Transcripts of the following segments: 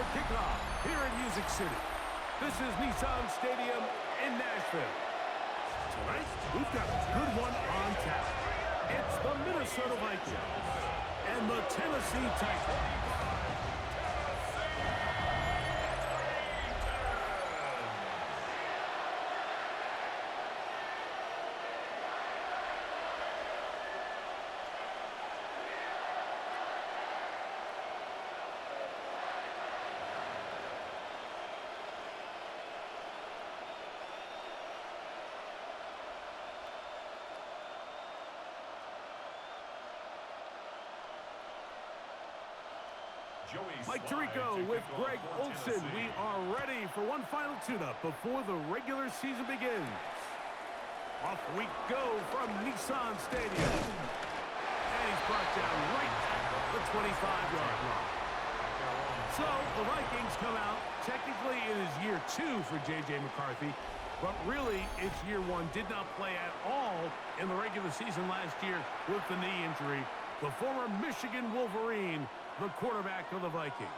for kickoff here in Music City. This is Nissan Stadium in Nashville. Tonight, we've got a good one on tap. It's the Minnesota Vikings and the Tennessee Titans. Mike Tirico with Greg Olsen. We are ready for one final tune-up before the regular season begins. Off we go from Nissan Stadium. And he's brought down right at the 25-yard line. So the Vikings come out. Technically, it is year 2 for J.J. McCarthy. But really, it's year 1. Did not play at all in the regular season last year with the knee injury. The former Michigan Wolverine, the quarterback of the Vikings.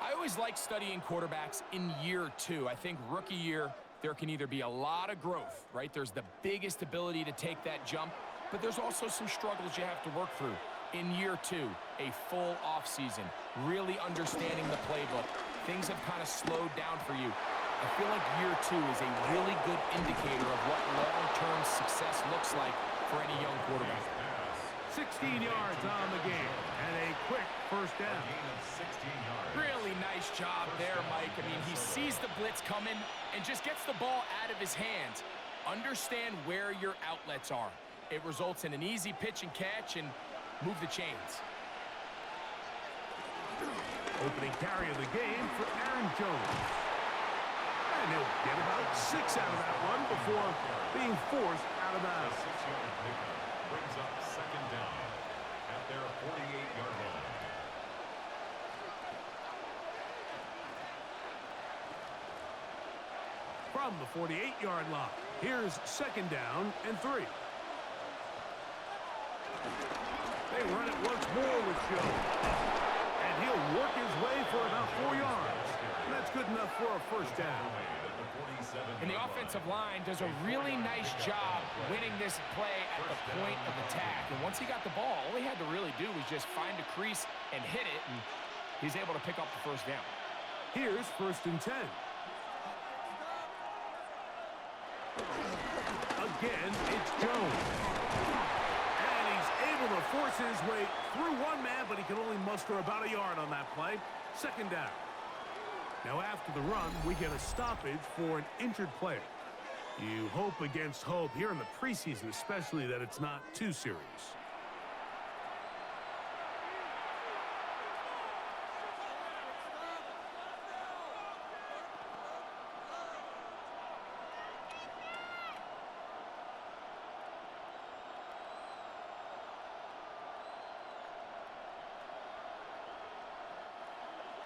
I always like studying quarterbacks in year 2. I think rookie year, there can either be a lot of growth, right? There's the biggest ability to take that jump, but there's also some struggles you have to work through. In year 2, a full offseason, really understanding the playbook. Things have kind of slowed down for you. I feel like year 2 is a really good indicator of what long-term success looks like for any young quarterback. 16 yards on the game, and a quick first down. Really nice job there, Mike. I mean, he sees the blitz coming and just gets the ball out of his hands. Understand where your outlets are. It results in an easy pitch and catch and move the chains. Opening carry of the game for Aaron Jones. And he'll get about 6 out of that one before being forced out of bounds. Brings up second down at their 48-yard line. From the 48-yard line, here's second down and 3. They run it once more with Jones. And he'll work his way for about 4 yards. And that's good enough for a first down. And the offensive line does a really nice job winning this play at the point of attack. And once he got the ball, all he had to really do was just find a crease and hit it, and he's able to pick up the first down. Here's first and 10. Again, it's Jones. And he's able to force his way through one man, but he can only muster about a yard on that play. Second down. Now, after the run, we get a stoppage for an injured player. You hope against hope here in the preseason, especially that it's not too serious.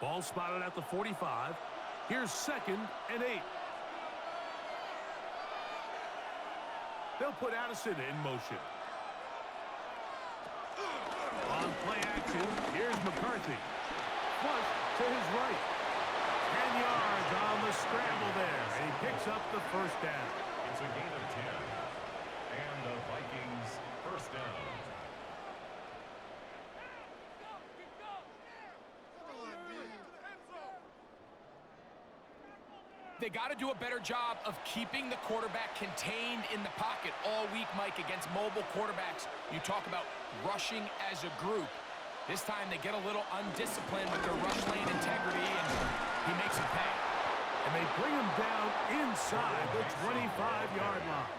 Ball spotted at the 45. Here's second and 8. They'll put Addison in motion. On play action, here's McCarthy. Flush to his right. 10 yards on the scramble there. And he picks up the first down. It's a gain of 10. And the Vikings first down. They got to do a better job of keeping the quarterback contained in the pocket all week, Mike, against mobile quarterbacks. You talk about rushing as a group. This time they get a little undisciplined with their rush lane integrity, and he makes a pay. And they bring him down inside the 25-yard line.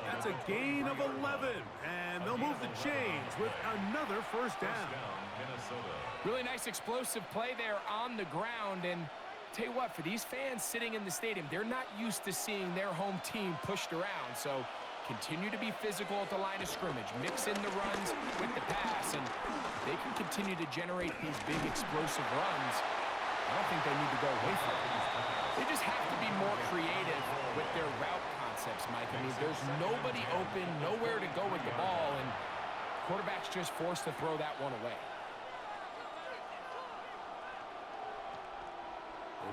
That's a gain of 11, and they'll move the chains with another first down. Really nice explosive play there on the ground, and tell you what, for these fans sitting in the stadium, they're not used to seeing their home team pushed around. So continue to be physical at the line of scrimmage. Mix in the runs with the pass, and if they can continue to generate these big explosive runs, I don't think they need to go away from it. They just have to be more creative with their route concepts, Mike. I mean, there's nobody open, nowhere to go with the ball, and quarterback's just forced to throw that one away.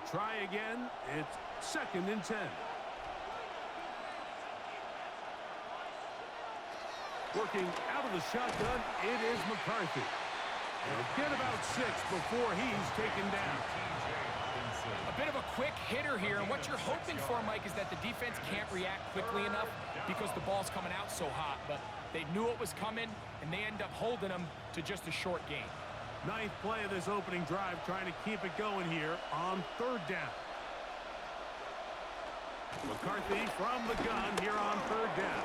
They'll try again. It's 2nd and 10. Working out of the shotgun, it is McCarthy. They'll get about 6 before he's taken down. A bit of a quick hitter here, and what you're hoping for, Mike, is that the defense can't react quickly enough because the ball's coming out so hot, but they knew it was coming, and they end up holding them to just a short gain. 9th play of this opening drive, trying to keep it going here on 3rd down. McCarthy from the gun here on 3rd down.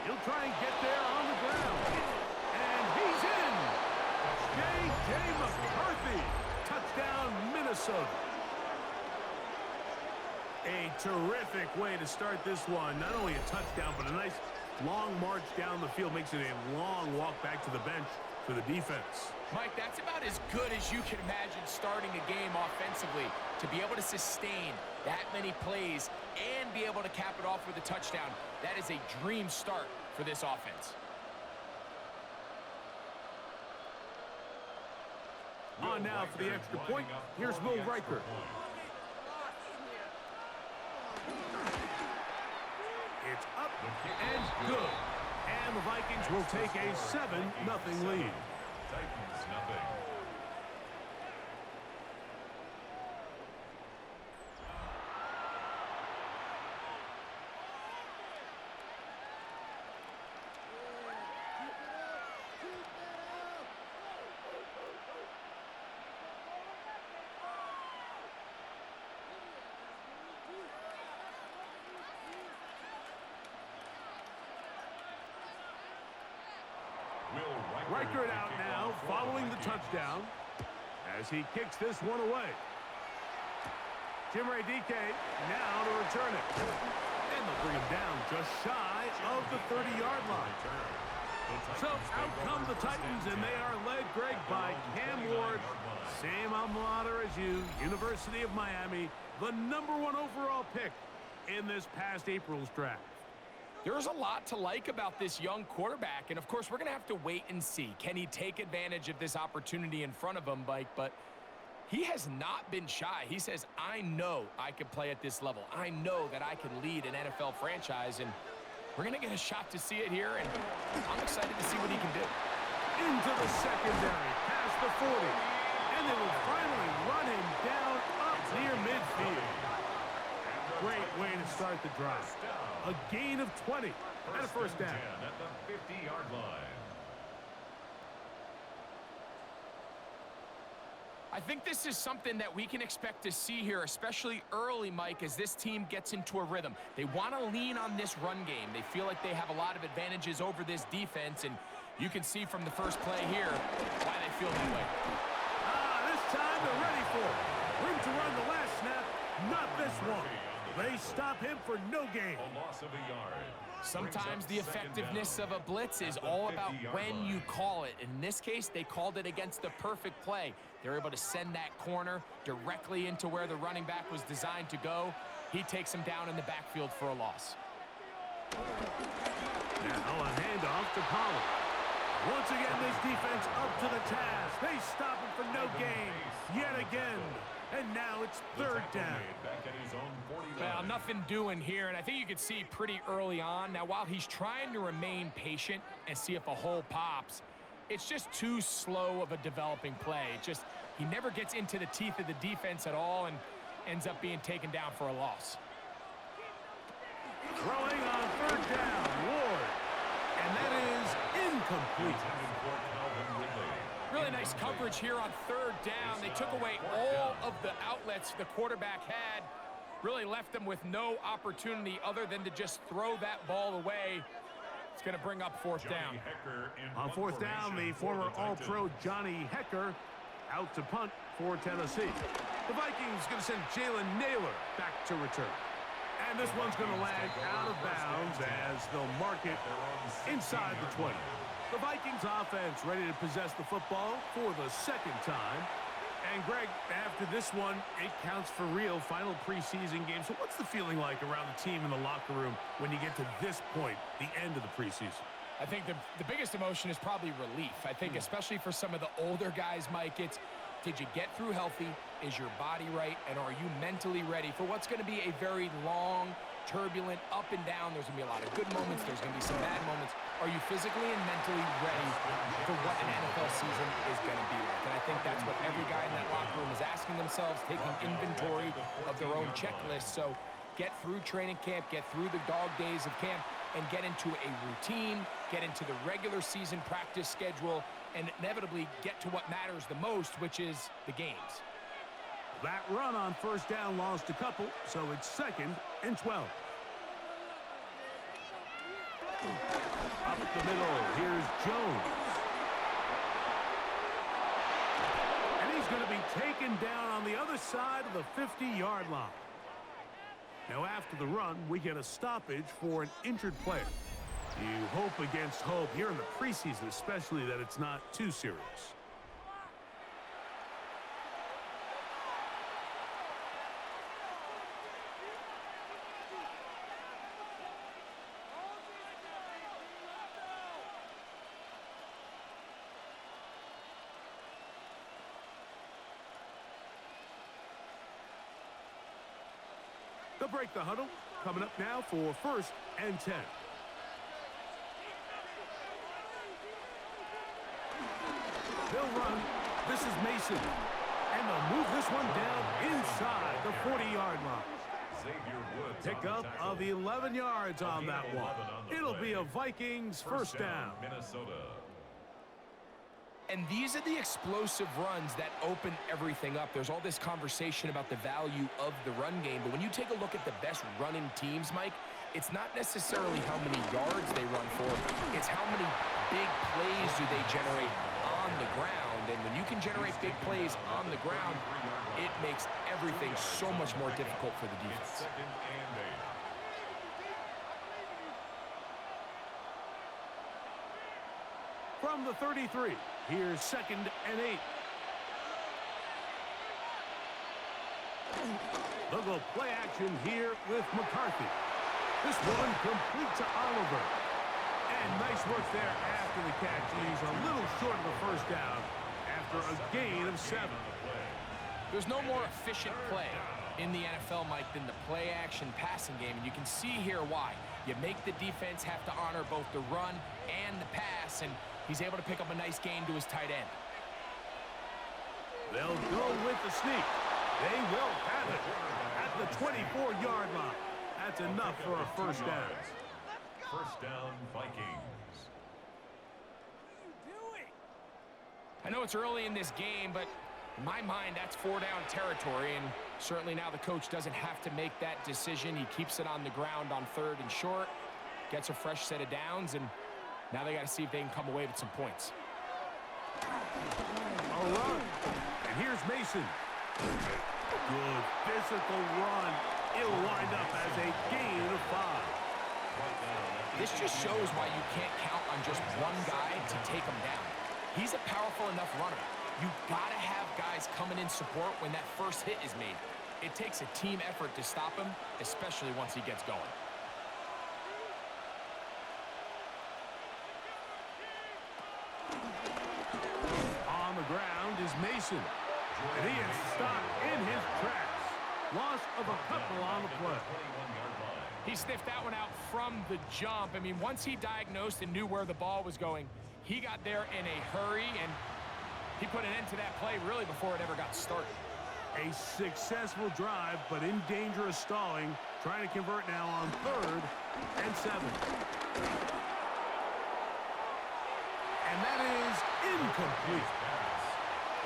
He'll try and get there on the ground. And he's in! J.J. McCarthy. Touchdown, Minnesota. A terrific way to start this one. Not only a touchdown, but a nice long march down the field. Makes it a long walk back to the bench for the defense. Mike, that's about as good as you can imagine starting a game offensively. To be able to sustain that many plays and be able to cap it off with a touchdown, that is a dream start for this offense. On now for the extra point. Here's Will Riker. It's up and good. And the Vikings will take a 7-0 lead. Titans nothing. Riker it out now, following the touchdown, as he kicks this one away. Jim Radike now to return it. And they'll bring him down just shy of the 30-yard line. So out come the Titans, and they are led, Greg, by Cam Ward. Same alma mater as you, University of Miami, the #1 overall pick in this past April's draft. There's a lot to like about this young quarterback, and of course, we're going to have to wait and see. Can he take advantage of this opportunity in front of him, Mike? But he has not been shy. He says, I know I can play at this level. I know that I can lead an NFL franchise, and we're going to get a shot to see it here, and I'm excited to see what he can do. Into the secondary, past the 40, and they will finally run him down up near midfield. Great way to start the drive. A gain of 20 and a first down. At the 50-yard line. I think this is something that we can expect to see here, especially early, Mike, as this team gets into a rhythm. They want to lean on this run game. They feel like they have a lot of advantages over this defense, and you can see from the first play here why they feel that way. This time they're ready for it. Room to run the last snap, not this one. They stop him for no gain. A loss of a yard. Sometimes the effectiveness of a blitz is all about when you call it. In this case, they called it against the perfect play. They're able to send that corner directly into where the running back was designed to go. He takes him down in the backfield for a loss. Now a handoff to Pollard. Once again, this defense up to the task. They stop him for no gain yet again. And now it's 3rd down. Well, nothing doing here, and I think you can see pretty early on. Now, while he's trying to remain patient and see if a hole pops, it's just too slow of a developing play. He never gets into the teeth of the defense at all and ends up being taken down for a loss. Throwing on 3rd down, Ward. And that is incomplete. Really nice coverage here on 3rd down. They took away all of the outlets the quarterback had. Really left them with no opportunity other than to just throw that ball away. It's going to bring up 4th down. On 4th down, the former All-Pro Johnny Hecker out to punt for Tennessee. The Vikings going to send Jalen Naylor back to return. And this one's going to land out of bounds as they'll mark it inside the 20. The Vikings offense ready to possess the football for the 2nd time. And Greg, after this one, it counts for real. Final preseason game. So what's the feeling like around the team in the locker room when you get to this point, the end of the preseason? I think the biggest emotion is probably relief. I think especially for some of the older guys, Mike, it's Did you get through healthy? Is your body right? And are you mentally ready for what's going to be a very long, turbulent, up and down? There's going to be a lot of good moments. There's going to be some bad moments. Are you physically and mentally ready for what an NFL season is going to be like? And I think that's what every guy in that locker room is asking themselves, taking inventory of their own checklist. So get through training camp, get through the dog days of camp, and get into a routine, get into the regular season practice schedule, and inevitably get to what matters the most, which is the games. That run on first down lost a couple, so it's 2nd and 12. Up the middle, here's Jones. And he's going to be taken down on the other side of the 50-yard line. Now, after the run, we get a stoppage for an injured player. You hope against hope here in the preseason, especially that it's not too serious. They'll break the huddle. Coming up now for 1st and 10. They'll run. This is Mason. And they'll move this one down inside the 40-yard line. Pickup of 11 yards on that one. It'll be a Vikings first down. Minnesota. And these are the explosive runs that open everything up. There's all this conversation about the value of the run game, but when you take a look at the best running teams, Mike, it's not necessarily how many yards they run for, it's how many big plays do they generate on the ground. And when you can generate big plays on the ground, it makes everything so much more difficult for the defense. From the 33, here's 2nd and 8. They'll go play action here with McCarthy. This one complete to Oliver. And nice work there after the catch. He's a little short of the first down after a gain of 7. There's no more efficient play in the NFL, Mike, than the play-action passing game, and you can see here why. You make the defense have to honor both the run and the pass, and he's able to pick up a nice gain to his tight end. They'll go with the sneak. They will have it at the 24-yard line. That's enough for a first down. First down, Vikings. I know it's early in this game, but in my mind, that's 4-down territory, and certainly now the coach doesn't have to make that decision. He keeps it on the ground on 3rd and short, gets a fresh set of downs, and now they got to see if they can come away with some points. A run, and here's Mason. Good physical run. It'll wind up as a gain of 5. This just shows why you can't count on just one guy to take him down. He's a powerful enough runner. You got to have guys coming in support when that first hit is made. It takes a team effort to stop him, especially once he gets going. On the ground is Mason. And he is stopped in his tracks. Loss of a couple on the play. He sniffed that one out from the jump. I mean, once he diagnosed and knew where the ball was going, he got there in a hurry, and he put an end to that play really before it ever got started. A successful drive, but in danger of stalling. Trying to convert now on 3rd and 7. And that is incomplete.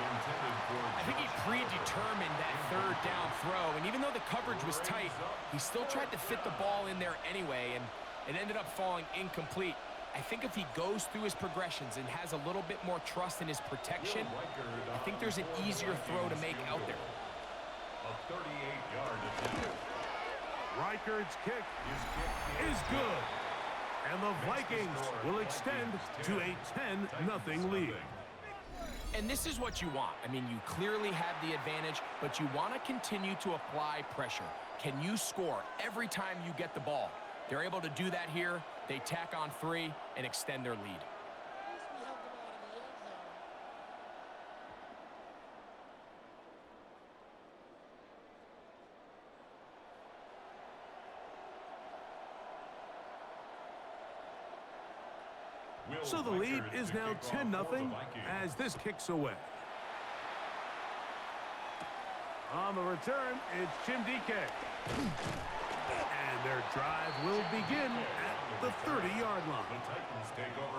I think he predetermined that 3rd down throw, and even though the coverage was tight, he still tried to fit the ball in there anyway, and it ended up falling incomplete. I think if he goes through his progressions and has a little bit more trust in his protection, I think there's an easier throw to make out there. A 38-yard attempt. Reichard's kick is good. And the Vikings will extend to a 10-0 lead. And this is what you want. I mean, you clearly have the advantage, but you want to continue to apply pressure. Can you score every time you get the ball? They're able to do that here. They tack on 3 and extend their lead. So the lead is now 10-0 as this kicks away. On the return, it's Jim DK. And their drive will begin at the 30-yard line.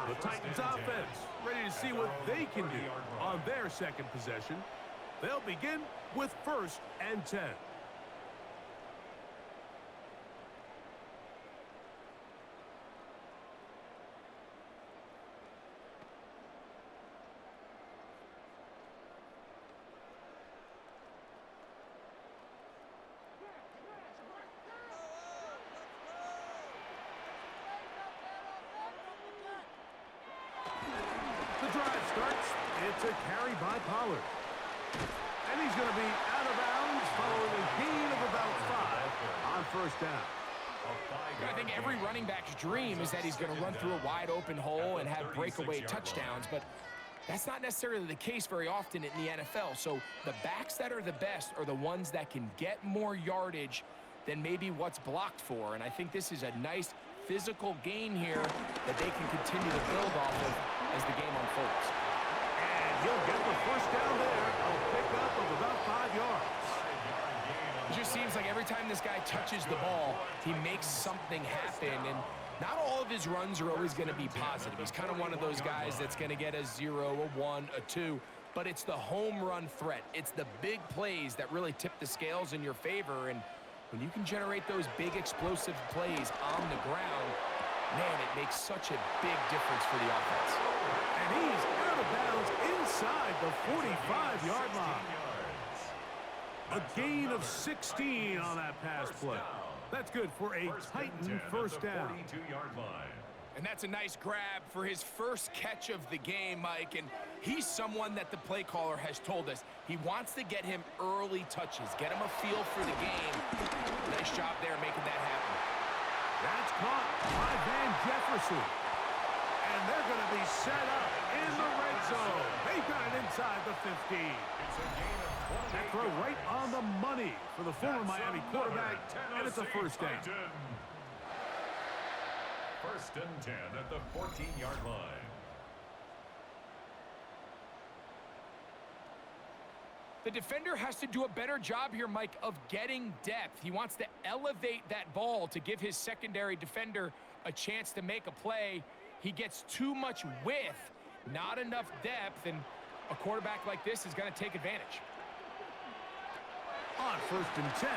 The Titans offense ready to see what they can do on their second possession. They'll begin with 1st and 10. It's a carry by Pollard. And he's going to be out of bounds following a gain of about 5 on 1st down. I think every running back's dream is that he's going to run through a wide open hole and have breakaway touchdowns, but that's not necessarily the case very often in the NFL. So the backs that are the best are the ones that can get more yardage than maybe what's blocked for. And I think this is a nice physical gain here that they can continue to build off of as the game unfolds. He'll get the 1st down there, a pickup of about 5 yards. It just seems like every time this guy touches the ball, he makes something happen, and not all of his runs are always going to be positive. He's kind of one of those guys that's going to get a 0, a 1, a 2, but it's the home run threat. It's the big plays that really tip the scales in your favor, and when you can generate those big explosive plays on the ground, man, it makes such a big difference for the offense. And he's out of bounds inside the 45-yard line. A gain of 16 on that pass play. That's good for a Titan 1st down. And that's a nice grab for his first catch of the game, Mike. And he's someone that the play caller has told us he wants to get him early touches, get him a feel for the game. Nice job there making that happen. That's caught by Van Jefferson. And they're going to be set up in the red zone. They've got it inside the 15. That throw right on the money for the former Miami quarterback, and it's a 1st down. 1st and 10 at the 14-yard line. The defender has to do a better job here, Mike, of getting depth. He wants to elevate that ball to give his secondary defender a chance to make a play. He gets too much width, not enough depth, and a quarterback like this is going to take advantage. On 1st and 10,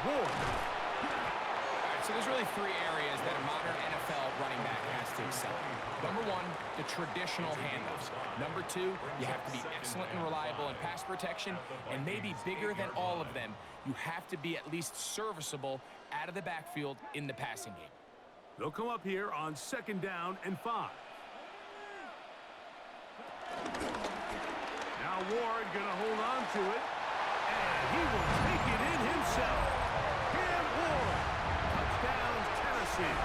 Ward. All right, so there's really 3 areas that a modern NFL running back has to excel. Number 1, the traditional handoffs. Number 2, you have to be excellent and reliable in pass protection, and maybe bigger than all of them, you have to be at least serviceable out of the backfield in the passing game. They'll come up here on 2nd down and 5. Now Ward gonna hold on to it, and he will take it in himself. Cam Ward, touchdown Tennessee.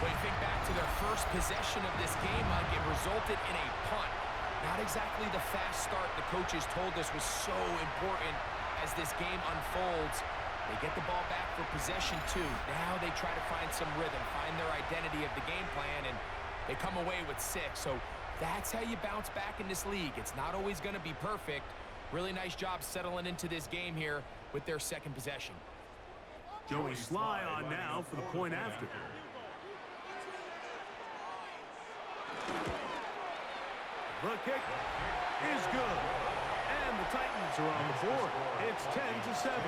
When you think back to their first possession of this game, Mike, it resulted in a punt. Not exactly the fast start the coaches told us was so important as this game unfolds. They get the ball back for possession 2. Now they try to find some rhythm, find their identity of the game plan, and they come away with 6. So that's how you bounce back in this league. It's not always going to be perfect. Really nice job settling into this game here with their 2nd possession. Joey Sly on now for the point after. The kick is good. And the Titans are on the board. It's 10-7.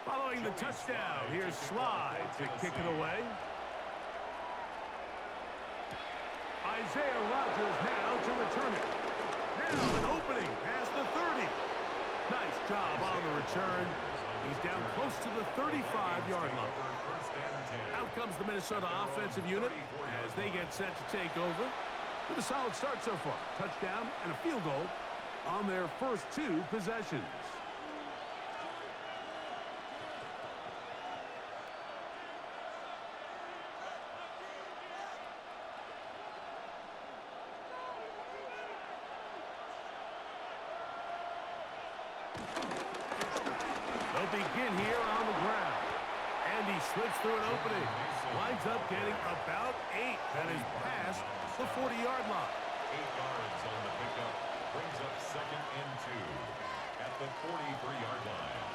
Following the touchdown, here's Sly to kick it away. Isaiah Rodgers now to return it. Now an opening past the 30. Nice job on the return. He's down close to the 35-yard line. Out comes the Minnesota offensive unit as they get set to take over. with a solid start so far. Touchdown and a field goal on their first 2 possessions. They'll begin here on the ground. And he slips through an opening. Winds up getting about 8. That is past the 40-yard line. 8 yards on the pickup. Brings up 2nd and 2 at the 43-yard line.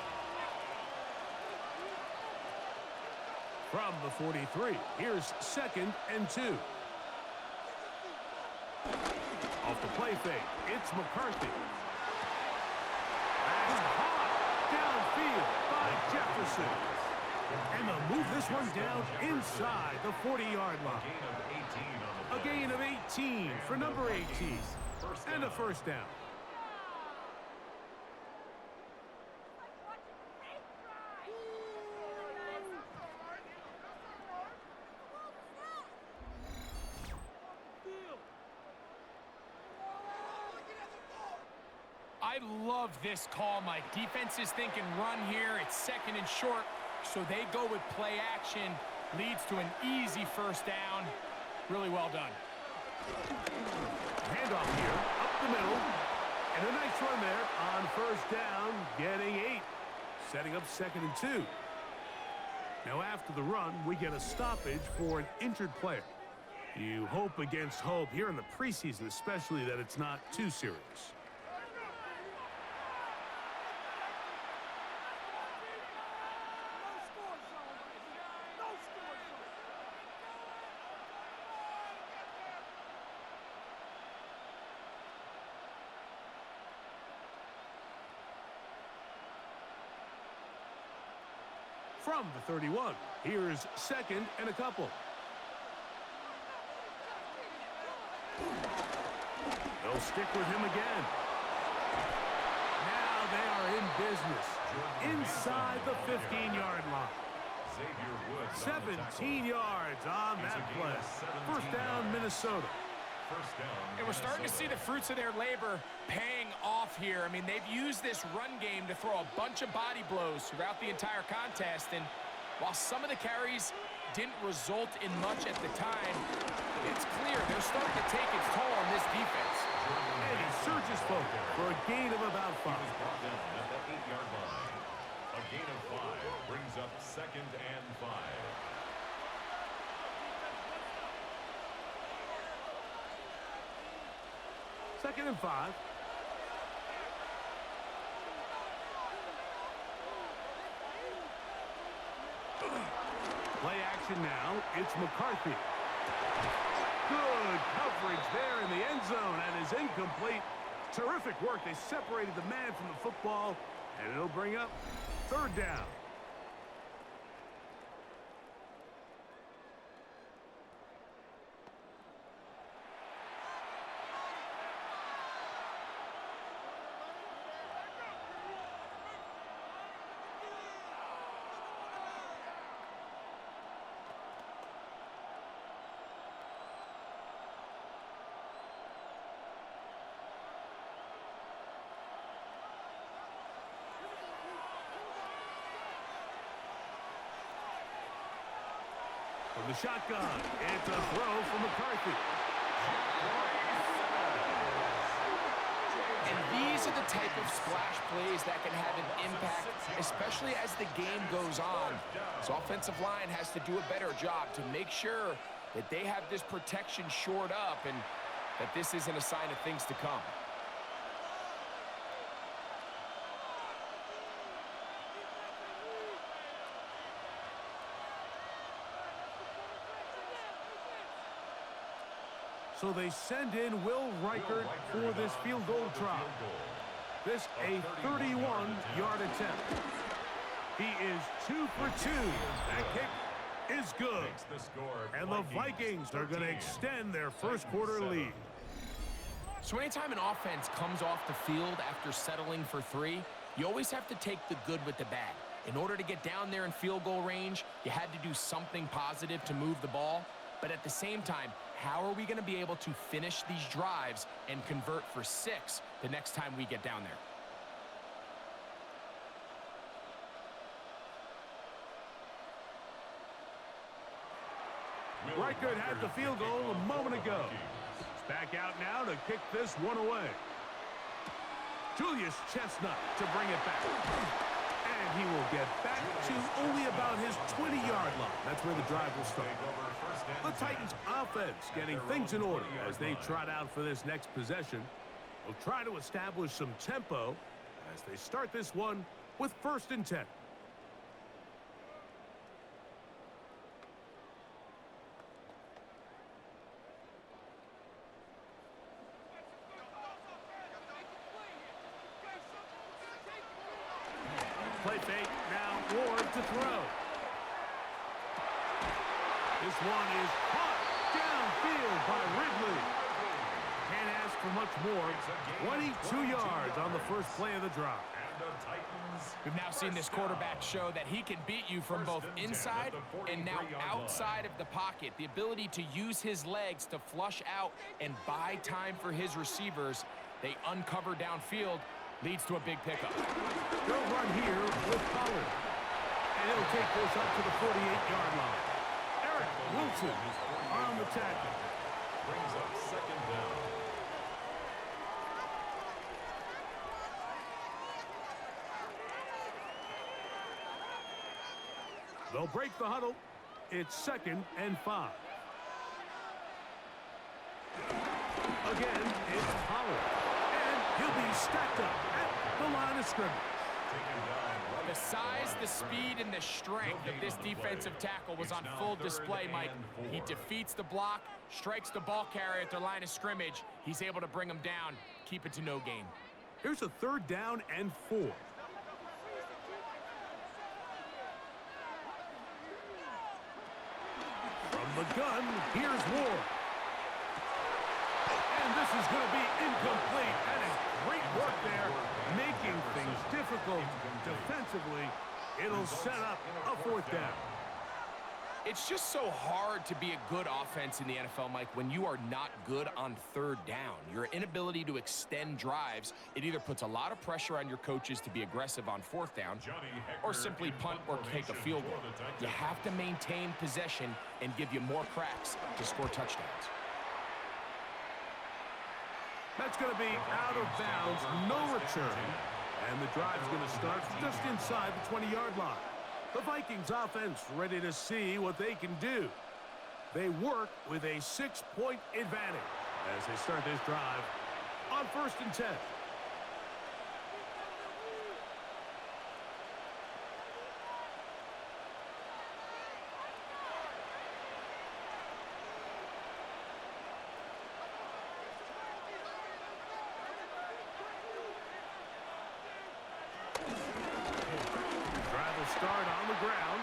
From the 43, here's 2nd and 2. Off the play fake, it's McCarthy. And caught downfield by Jefferson. And they'll move this one down inside the 40-yard line. A gain of 18 for number 18. And a first down. I love this call, Mike. Defense is thinking run here. It's 2nd and short, so they go with play action. Leads to an easy first down. Really well done. Handoff here, up the middle. And a nice run there on first down, getting 8. Setting up 2nd and 2. Now after the run, we get a stoppage for an injured player. You hope against hope here in the preseason, especially that it's not too serious. From the 31, here's 2nd and a couple. They'll stick with him again. Now they are in business inside the 15-yard line. 17 yards on that play. First down, Minnesota. And we're starting to see the fruits of their labor paying off here. I mean, they've used this run game to throw a bunch of body blows throughout the entire contest. And while some of the carries didn't result in much at the time, it's clear they're starting to take its toll on this defense. And he surges forward for a gain of about 5. Brought down at the 8-yard line. A gain of 5 brings up 2nd and 5. Second and 5. Play action now. It's McCarthy. Good coverage there in the end zone and is incomplete. Terrific work. They separated the man from the football, and it'll bring up 3rd down. From the shotgun, it's a throw for McCarthy. And these are the type of splash plays that can have an impact, especially as the game goes on. So offensive line has to do a better job to make sure that they have this protection shored up and that this isn't a sign of things to come. So they send in Will Reichert for this field goal try. This a 31-yard attempt. He is 2 for 2. That kick is good. And the Vikings are going to extend their first quarter lead. So anytime an offense comes off the field after settling for 3, you always have to take the good with the bad. In order to get down there in field goal range, you had to do something positive to move the ball. But at the same time, how are we going to be able to finish these drives and convert for 6 the next time we get down there? Reichert had the field goal a moment ago. He's back out now to kick this one away. Julius Chestnut to bring it back. And he will get back to only about his 20-yard line. That's where the drive will start. The Titans offense getting things in order as they trot out for this next possession. They'll try to establish some tempo as they start this one with 1st and 10. Play fake, now Ward to throw. This one is caught downfield by Ridley. Can't ask for much more. 22 yards on the first play of the drive. We've now seen this quarterback show that he can beat you from both inside and now outside of the pocket. The ability to use his legs to flush out and buy time for his receivers. They uncover downfield. Leads to a big pickup. They'll run here with Pollard. And he'll take this up to the 48-yard line. Eric Wilson on the tackle. Brings up 2nd down. They'll break the huddle. It's 2nd and 5. Again, it's Pollard. And he'll be stacked up at the line of scrimmage. The size, the speed, and the strength of this defensive tackle was on full display, Mike. He defeats the block, strikes the ball carrier at the line of scrimmage. He's able to bring him down, keep it to no gain. Here's a 3rd down and 4. From the gun, here's Ward. And this is going to be incomplete. That is great work there, making things difficult defensively. It'll set up a 4th down. It's just so hard to be a good offense in the NFL, Mike, when you are not good on 3rd down. Your inability to extend drives, it either puts a lot of pressure on your coaches to be aggressive on 4th down or simply punt or kick a field goal. You have to maintain possession and give you more cracks to score touchdowns. That's going to be out of bounds, no return. And the drive's going to start just inside the 20-yard line. The Vikings offense ready to see what they can do. They work with a 6-point advantage as they start this drive on 1st and 10. Start on the ground,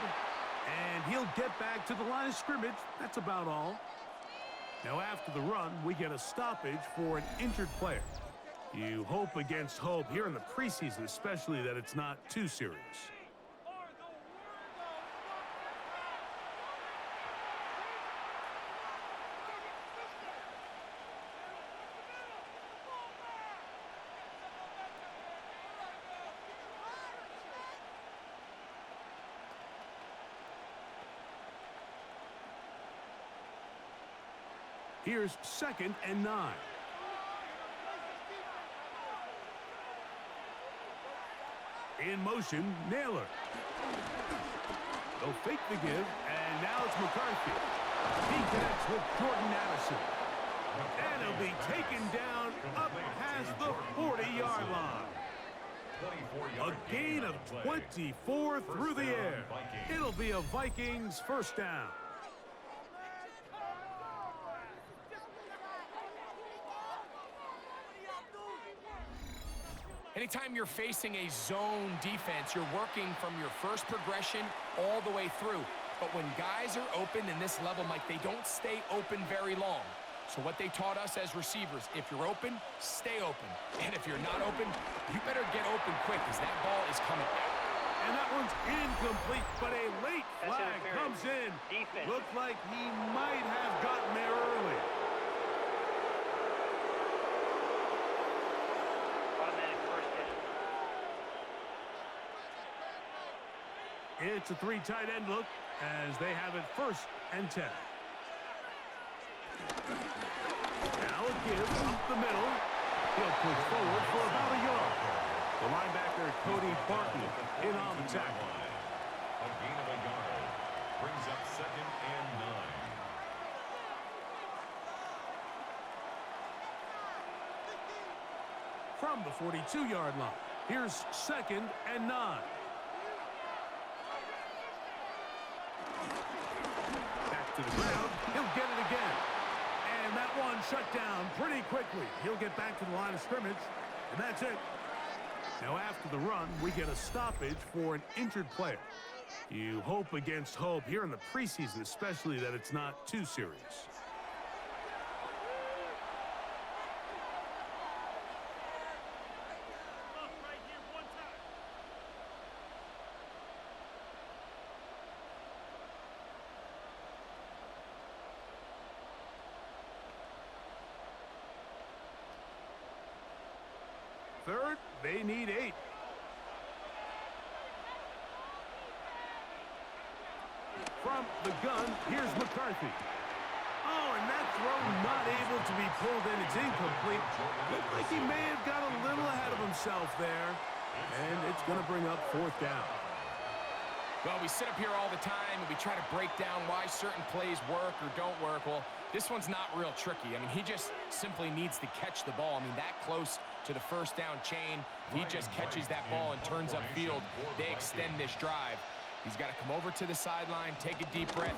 and he'll get back to the line of scrimmage. That's about all. Now after the run, we get a stoppage for an injured player. You hope against hope here in the preseason, especially that it's not too serious. Here's 2nd and 9. In motion, Naylor. They'll fake the give, and now it's McCarthy. He connects with Jordan Addison. And he'll be taken down up past the 40-yard line. A gain of 24 through the air. It'll be a Vikings 1st down. Anytime you're facing a zone defense, you're working from your first progression all the way through. But when guys are open in this level, Mike, they don't stay open very long. So what they taught us as receivers, if you're open, stay open. And if you're not open, you better get open quick because that ball is coming out. And that one's incomplete, but a late flag comes in. Defense. Looked like he might have gotten there early. Automatic first down. It's a 3 tight end look as they have it 1st and 10. Now a give up the middle. He'll push forward for about a yard. The linebacker, Cody Barton, in on the tackle. A gain of a yard. Brings up 2nd and 9. From the 42-yard line, here's 2nd and 9. Back to the ground. He'll get it again. And that one shut down pretty quickly. He'll get back to the line of scrimmage, and that's it. Now after the run, we get a stoppage for an injured player. You hope against hope here in the preseason, especially that it's not too serious. Third, they need 8. From the gun, here's McCarthy. Oh, and that throw not able to be pulled in. It's incomplete. Looked like he may have got a little ahead of himself there. And it's going to bring up 4th down. Well, we sit up here all the time and we try to break down why certain plays work or don't work. Well, this one's not real tricky. I mean, he just simply needs to catch the ball. I mean, that close to the 1st down chain. If he just catches that ball and turns upfield, they extend this drive. He's got to come over to the sideline, take a deep breath,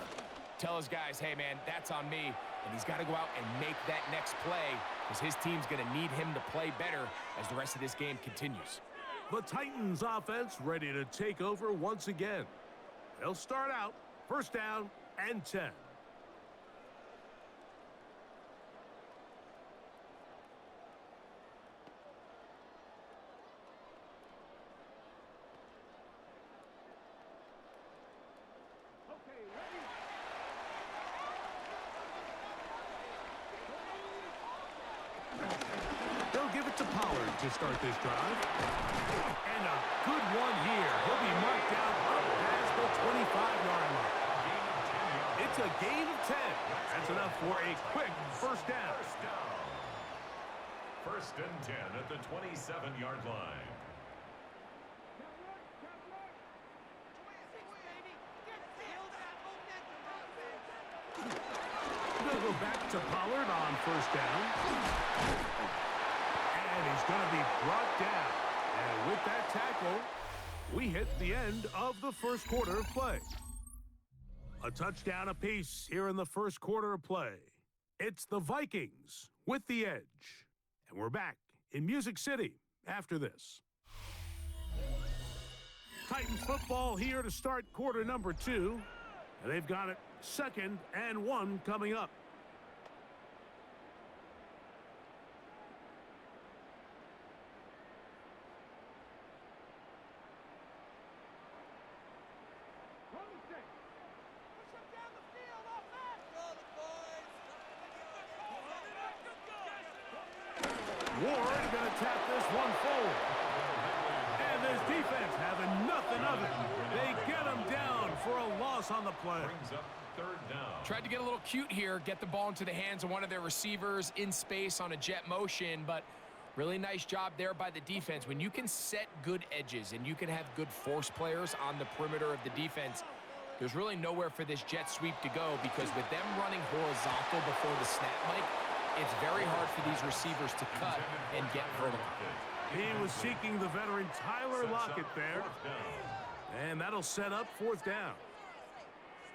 tell his guys, hey, man, that's on me. And he's got to go out and make that next play because his team's going to need him to play better as the rest of this game continues. The Titans offense ready to take over once again. They'll start out 1st down and 10. They'll give it to Pollard to start this drive. And a good one here. He'll be marked down up past the 25-yard line. It's a gain of 10. That's enough for a quick 1st down. 1st and 10 at the 27-yard line. They'll go back to Pollard on 1st down. And he's going to be brought down. And with that tackle, we hit the end of the 1st quarter of play. A touchdown apiece here in the 1st quarter of play. It's the Vikings with the edge. And we're back in Music City after this. Titans football here to start quarter number 2. And they've got it 2nd and 1 coming up. Ward going to tap this one forward. And this defense having nothing of it. They get him down for a loss on the play. Brings up 3rd down. Tried to get a little cute here, get the ball into the hands of one of their receivers in space on a jet motion, but really nice job there by the defense. When you can set good edges and you can have good force players on the perimeter of the defense, there's really nowhere for this jet sweep to go because with them running horizontal before the snap, Mike, it's very hard for these receivers to cut and get vertical. He was seeking the veteran Tyler Lockett there. And that'll set up 4th down.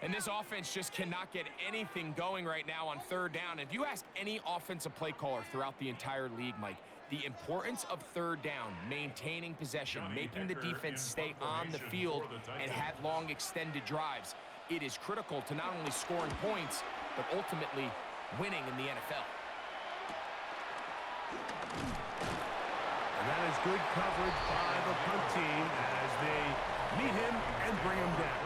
And this offense just cannot get anything going right now on 3rd down. If you ask any offensive play caller throughout the entire league, Mike, the importance of 3rd down, maintaining possession, making the defense stay on the field and have long extended drives, it is critical to not only scoring points, but ultimately winning in the NFL. And that is good coverage by the punt team as they meet him and bring him down.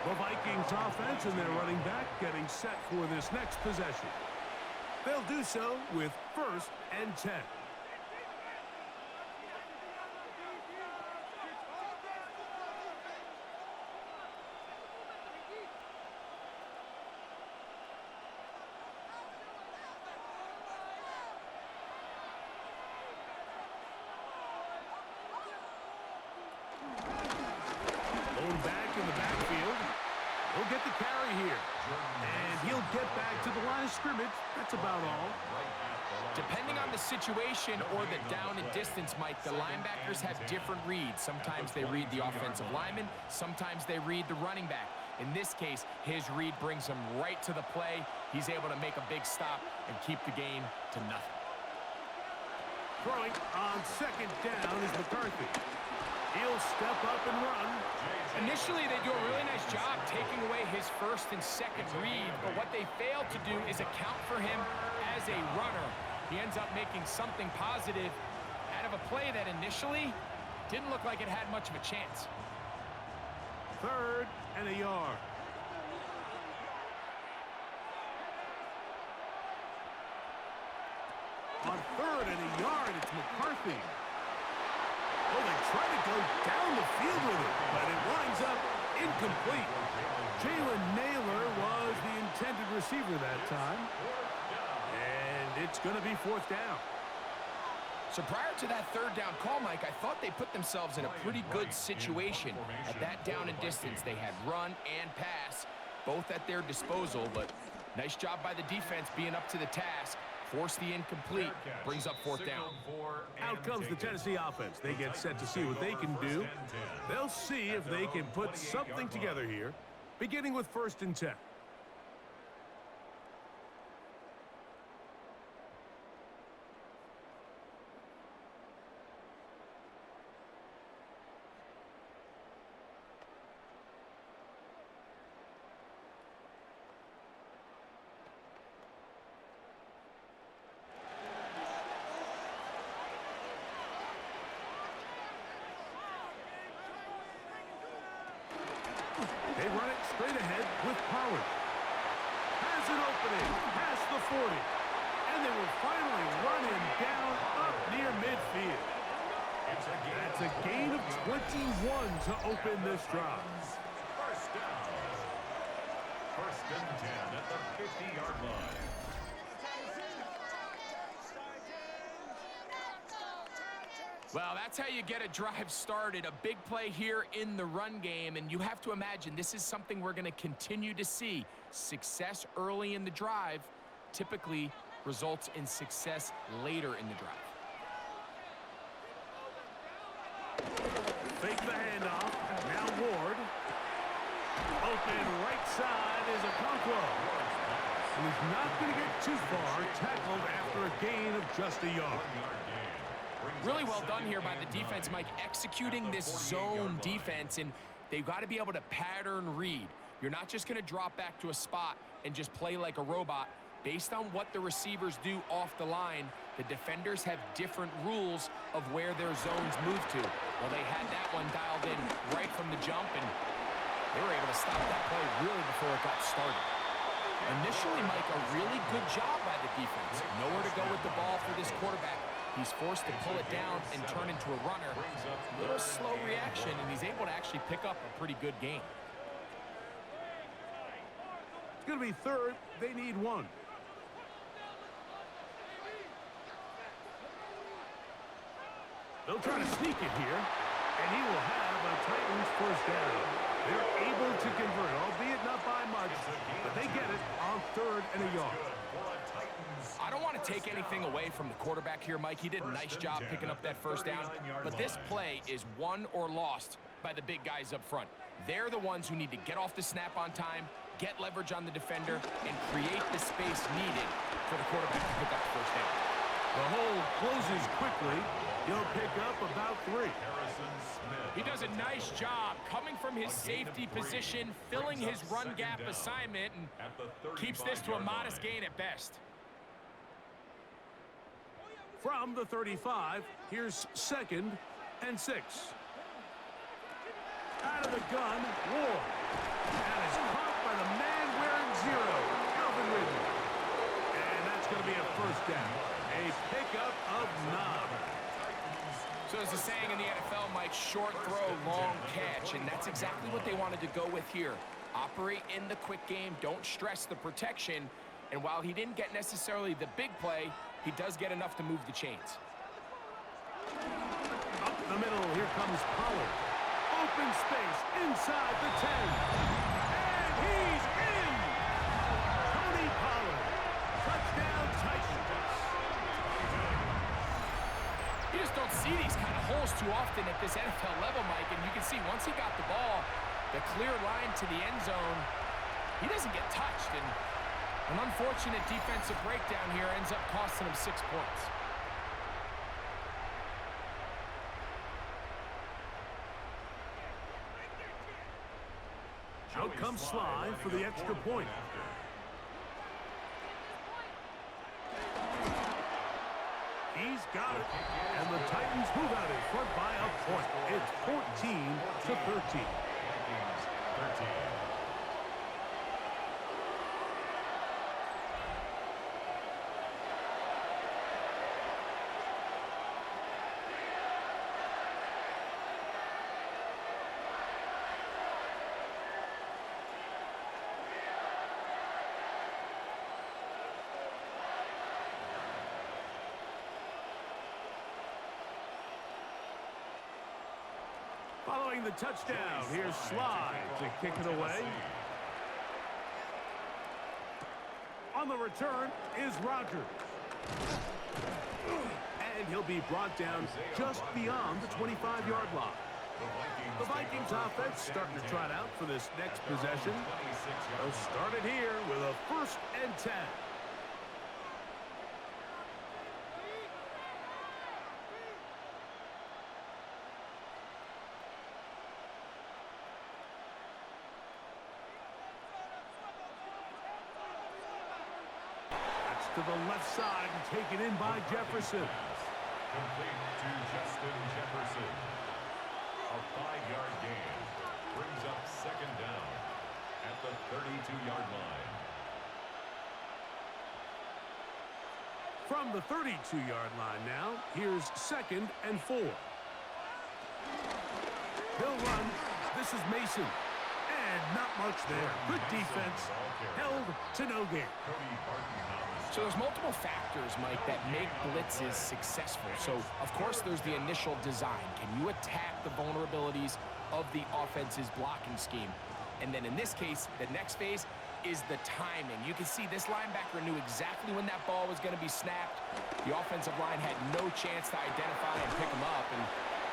The Vikings offense and their running back getting set for this next possession. They'll do so with 1st and 10. Back in the backfield. He'll get the carry here. And he'll get back to the line of scrimmage. That's about all. Depending on the situation or the down and distance, Mike, the linebackers have different reads. Sometimes they read the offensive lineman. Sometimes they read the running back. In this case, his read brings him right to the play. He's able to make a big stop and keep the game to nothing. Throwing on 2nd down is McCarthy. He'll step up and run. Initially, they do a really nice job taking away his 1st and 2nd read, but what they failed to do is account for him as a runner. He ends up making something positive out of a play that initially didn't look like it had much of a chance. 3rd and a yard. On 3rd and a yard, it's McCarthy. Oh, they try to go down the field with it, but it winds up incomplete. Jalen Naylor was the intended receiver that time. And it's going to be 4th down. So prior to that 3rd down call, Mike, I thought they put themselves in a pretty good situation. At that down and distance, they had run and pass, both at their disposal, but nice job by the defense being up to the task. Force the incomplete, brings up 4th down. Out comes the Tennessee offense. They get set to see what they can do. They'll see if they can put something together here, beginning with 1st and 10. They run it straight ahead with Pollard. Has an opening past the 40. And they will finally run him down up near midfield. That's a gain of 21 to open this drive. 1st down. 1st and 10 at the 50-yard line. Well, that's how you get a drive started. A big play here in the run game, and you have to imagine this is something we're going to continue to see. Success early in the drive typically results in success later in the drive. Fake the handoff. Now Ward. Open right side is Okonkwo. And he's not going to get too far. Tackled after a gain of just a yard. Really well done here by the defense, Mike, executing this zone defense, and they've got to be able to pattern read. You're not just going to drop back to a spot and just play like a robot. Based on what the receivers do off the line, the defenders have different rules of where their zones move to. Well, they had that one dialed in right from the jump, and they were able to stop that play really before it got started. Initially, Mike, a really good job by the defense. Nowhere to go with the ball for this quarterback. He's forced to pull it down and turn into a runner. A little slow reaction, and he's able to actually pick up a pretty good game. It's going to be 3rd. They need 1. They'll try to sneak it here, and he will have a Titans 1st down. They're able to convert, albeit not by much, but they get it on 3rd and a yard. I don't want to take anything away from the quarterback here, Mike. He did a nice job picking up that 1st down, but this play is won or lost by the big guys up front. They're the ones who need to get off the snap on time, get leverage on the defender, and create the space needed for the quarterback to pick up the 1st down. The hole closes quickly. He'll pick up about 3. He does a nice job coming from his safety position, filling his run gap assignment, and keeps this to a modest gain at best. From the 35, here's 2nd and 6. Out of the gun, Ward. And it's caught by the man wearing 0, Alvin Ridley. And that's going to be a first down. A pickup of 9. So as the saying in the NFL, Mike, short throw, long catch. And that's exactly what they wanted to go with here. Operate in the quick game. Don't stress the protection. And while he didn't get necessarily the big play, he does get enough to move the chains. Up the middle, here comes Pollard. Open space inside the 10. And he's in! Tony Pollard. Touchdown Titans. You just don't see these kind of holes too often at this NFL level, Mike. And you can see once he got the ball, the clear line to the end zone, he doesn't get touched. And an unfortunate defensive breakdown here ends up costing him 6 points. Out comes Sly for the extra point. He's got it. And the Titans move out in front by a point. It's 14-13. 13. Following the touchdown, here's Sly to kick it away. On the return is Rogers. And he'll be brought down just beyond the 25-yard line. The Vikings offense starting to trot out for this next possession. They'll start it here with a 1st and 10. To the left side and taken in by Jefferson. Complete to Justin Jefferson. A 5-yard gain brings up 2nd down at the 32-yard line. From the 32-yard line now, here's 2nd and 4. He'll run. This is Mason. And not much there. Good defense. Held to no gain. So there's multiple factors, Mike, that make blitzes successful. So, of course, there's the initial design. Can you attack the vulnerabilities of the offense's blocking scheme? And then in this case, the next phase is the timing. You can see this linebacker knew exactly when that ball was going to be snapped. The offensive line had no chance to identify and pick him up, and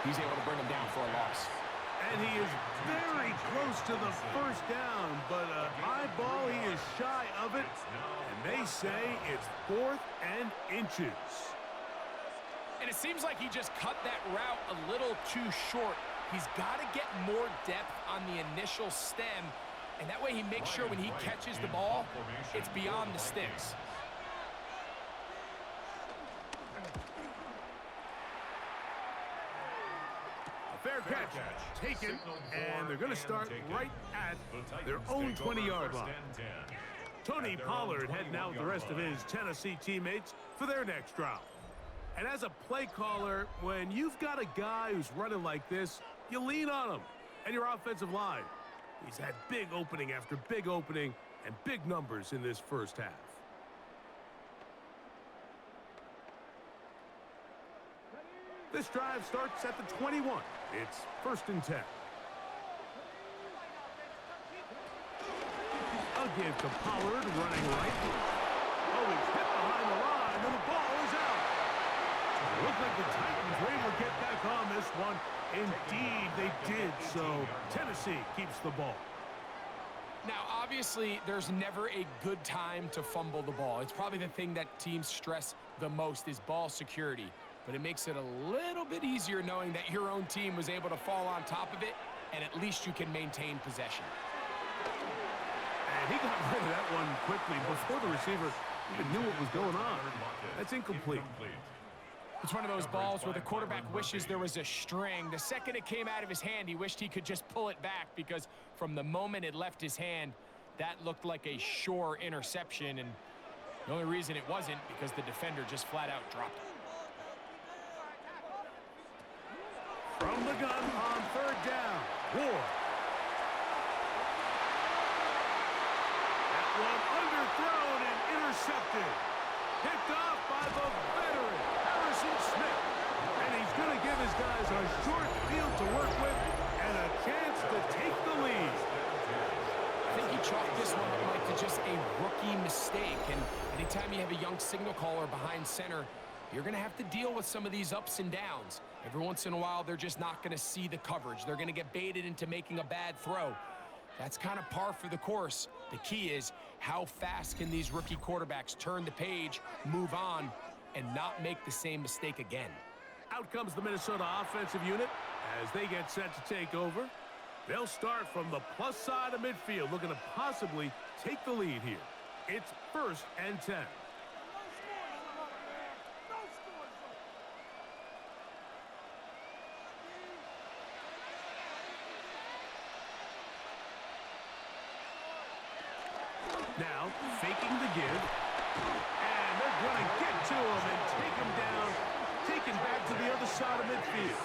he's able to bring him down for a loss. And he is very close to the 1st down, but eyeball, he is shy of it. And they say it's 4th and inches. And it seems like he just cut that route a little too short. He's got to get more depth on the initial stem, and that way he makes sure when he catches the ball, it's beyond the sticks. Fair catch, taken, and they're going to start right at their own 20-yard line. Tony Pollard heading out with the rest of his Tennessee teammates for their next drive. And as a play caller, when you've got a guy who's running like this, you lean on him and your offensive line. He's had big opening after big opening and big numbers in this first half. This drive starts at the 21. It's 1st and 10. A give to Pollard running right. Oh, he's hit behind the line, and the ball is out. It looked like the Titans were able to get back on this one. Indeed, they did. So Tennessee keeps the ball. Now, obviously, there's never a good time to fumble the ball. It's probably the thing that teams stress the most is ball security. But it makes it a little bit easier knowing that your own team was able to fall on top of it, and at least you can maintain possession. And he got rid of that one quickly before the receiver even knew what was going on. That's incomplete. It's one of those balls where the quarterback wishes there was a string. The second it came out of his hand, he wished he could just pull it back, because from the moment it left his hand, that looked like a sure interception, and the only reason it wasn't because the defender just flat out dropped it. From the gun on third down, Ward. That one underthrown and intercepted. Picked off by the veteran, Smith, and he's going to give his guys a short field to work with and a chance to take the lead. I think he chalked this one up, Mike, to just a rookie mistake, and anytime you have a young signal caller behind center, you're going to have to deal with some of these ups and downs. Every once in a while, they're just not going to see the coverage. They're going to get baited into making a bad throw. That's kind of par for the course. The key is, how fast can these rookie quarterbacks turn the page, move on, and not make the same mistake again. Out comes the Minnesota offensive unit as they get set to take over. They'll start from the plus side of midfield, looking to possibly take the lead here. It's 1st and 10. Now, faking the give. And they're going to get to him and take him down, taken back to the other side of midfield.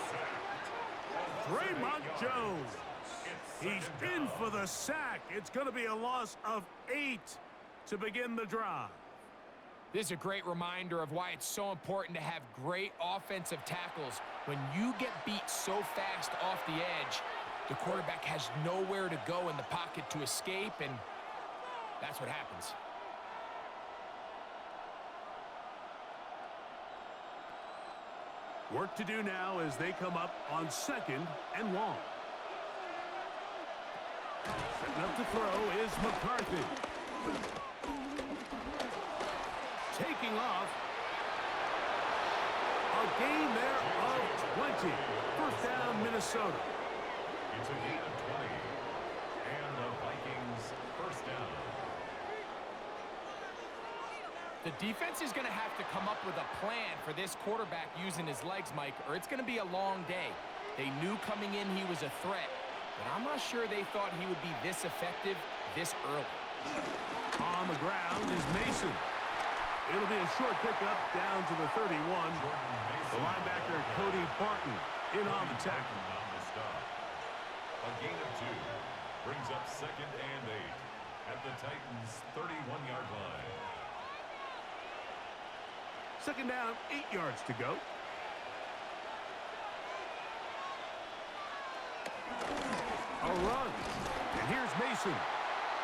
Draymond Jones. He's in for the sack. It's going to be a loss of 8 to begin the drive. This is a great reminder of why it's so important to have great offensive tackles. When you get beat so fast off the edge, the quarterback has nowhere to go in the pocket to escape, and that's what happens. Work to do now as they come up on 2nd and long. Setting up to throw is McCarthy. Taking off. A gain there of 20. 1st down, Minnesota. It's a gain of 20. And the Vikings 1st down. The defense is going to have to come up with a plan for this quarterback using his legs, Mike, or it's going to be a long day. They knew coming in he was a threat, but I'm not sure they thought he would be this effective this early. On the ground is Mason. It'll be a short pickup down to the 31. The linebacker, Cody Barton, in on the tackle. A gain of 2 brings up 2nd and 8 at the Titans' 31-yard line. 2nd down, 8 yards to go. A run. And here's Mason.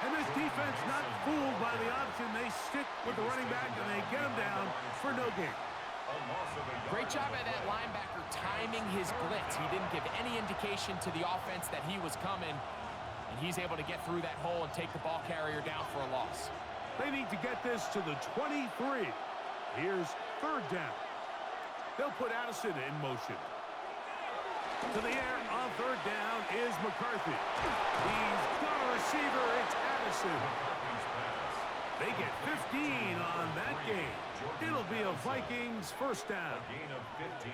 And this defense not fooled by the option. They stick with the running back and they get him down for no gain. Great job by that linebacker timing his blitz. He didn't give any indication to the offense that he was coming, and he's able to get through that hole and take the ball carrier down for a loss. They need to get this to the 23. Here's 3rd down. They'll put Addison in motion. To the air on 3rd down is McCarthy. He's got a receiver. It's Addison. They get 15 on that game. It'll be a Vikings 1st down. A gain of 15.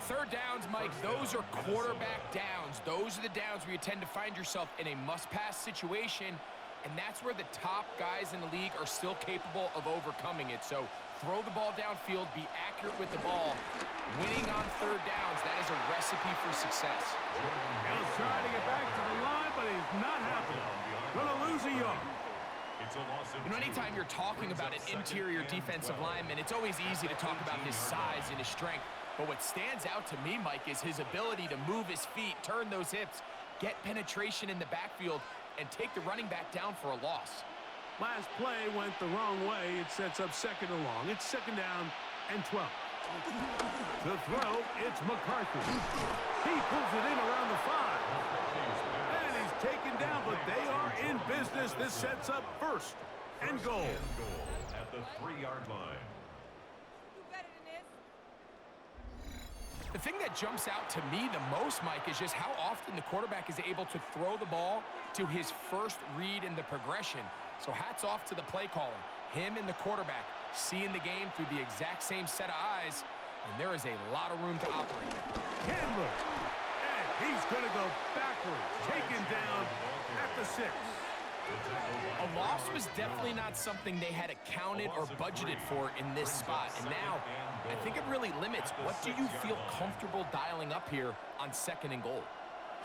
3rd downs, Mike, those are quarterback downs. Those are the downs where you tend to find yourself in a must-pass situation, and that's where the top guys in the league are still capable of overcoming it. So throw the ball downfield, be accurate with the ball. Winning on 3rd downs, that is a recipe for success. He'll try to get back to the line, but he's not happening. Gonna lose a yard. You know, anytime you're talking about an interior defensive lineman, it's always easy to talk about his size and his strength. But what stands out to me, Mike, is his ability to move his feet, turn those hips, get penetration in the backfield, and take the running back down for a loss. Last play went the wrong way. It sets up 2nd and long. It's 2nd down and 12. To throw, it's McCarthy. He pulls it in around the 5. And he's taken down, but they are in business. This sets up 1st and goal. At the 3-yard line. The thing that jumps out to me the most, Mike, is just how often the quarterback is able to throw the ball to his first read in the progression. So hats off to the play caller. Him and the quarterback seeing the game through the exact same set of eyes. And there is a lot of room to operate. Candler. And he's going to go backwards. Taken down at the 6. A loss was definitely not something they had accounted or budgeted for in this spot. And now, I think it really limits. What do you feel comfortable dialing up here on 2nd and goal?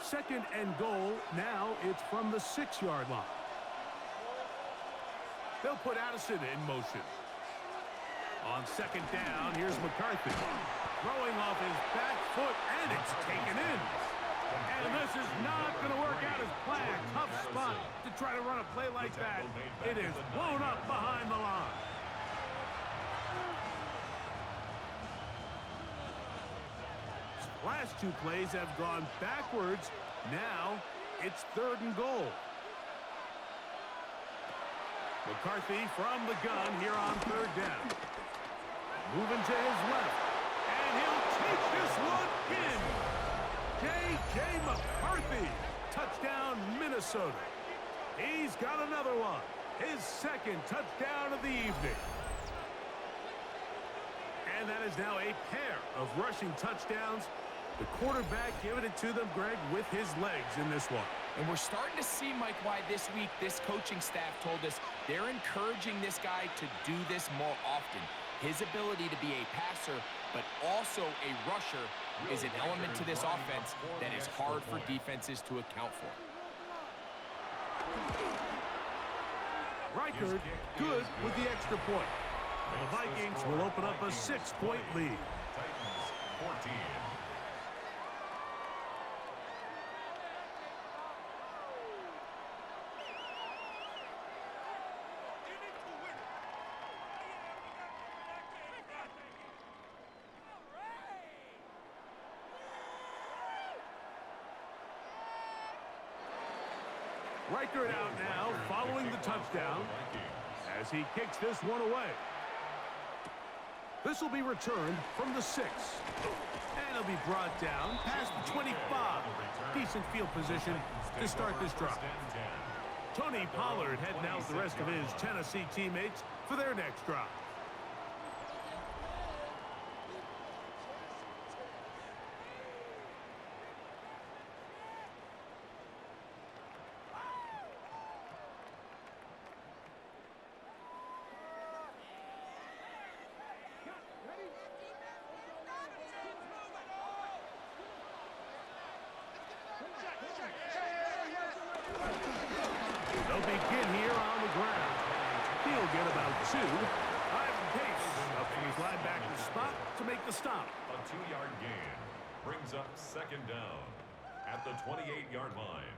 2nd and goal. Now it's from the 6-yard line. They'll put Addison in motion. On 2nd down, here's McCarthy. Throwing off his back foot, and it's taken in. And this is not going to work out as planned. Tough spot to try to run a play like that. It is blown up behind the line. Last 2 plays have gone backwards. Now it's 3rd and goal. McCarthy from the gun here on 3rd down. Moving to his left. And he'll take this one in. J.J. McCarthy. Touchdown, Minnesota. He's got another one. His 2nd touchdown of the evening. And that is now a pair of rushing touchdowns. The quarterback giving it to them, Greg, with his legs in this one. And we're starting to see, Mike, why this week this coaching staff told us they're encouraging this guy to do this more often. His ability to be a passer, but also a rusher, is an element to this offense that is hard for defenses to account for. Reichard good with the extra point. The Vikings will open up a 6-point lead. Titans 14. Reichard out now following the touchdown as he kicks this one away. This will be returned from the 6. And it'll be brought down past the 25. Decent field position to start this drive. Tony Pollard heading out with the rest of his Tennessee teammates for their next drive. They'll begin here on the ground. He'll get about 2. Ivan Pace up from his linebacker spot to make the stop. A 2-yard gain brings up 2nd down at the 28-yard line.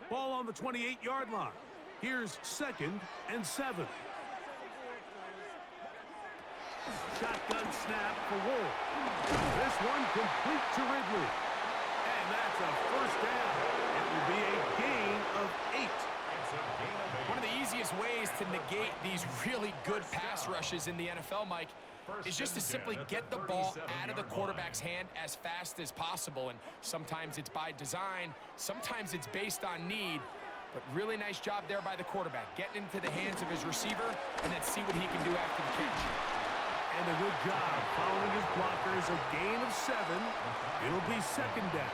Ball on the 28-yard line. Here's 2nd and 7. Shotgun snap for Ward. This one complete to Ridley. And that's a 1st down. It will be a gain of 8. One of the easiest ways to negate these really good pass rushes in the NFL, Mike, is just to simply get the ball out of the quarterback's hand as fast as possible. And sometimes it's by design, sometimes it's based on need. But really nice job there by the quarterback, getting into the hands of his receiver, and then see what he can do after the catch. And a good job following his blockers. A gain of 7. It'll be 2nd down.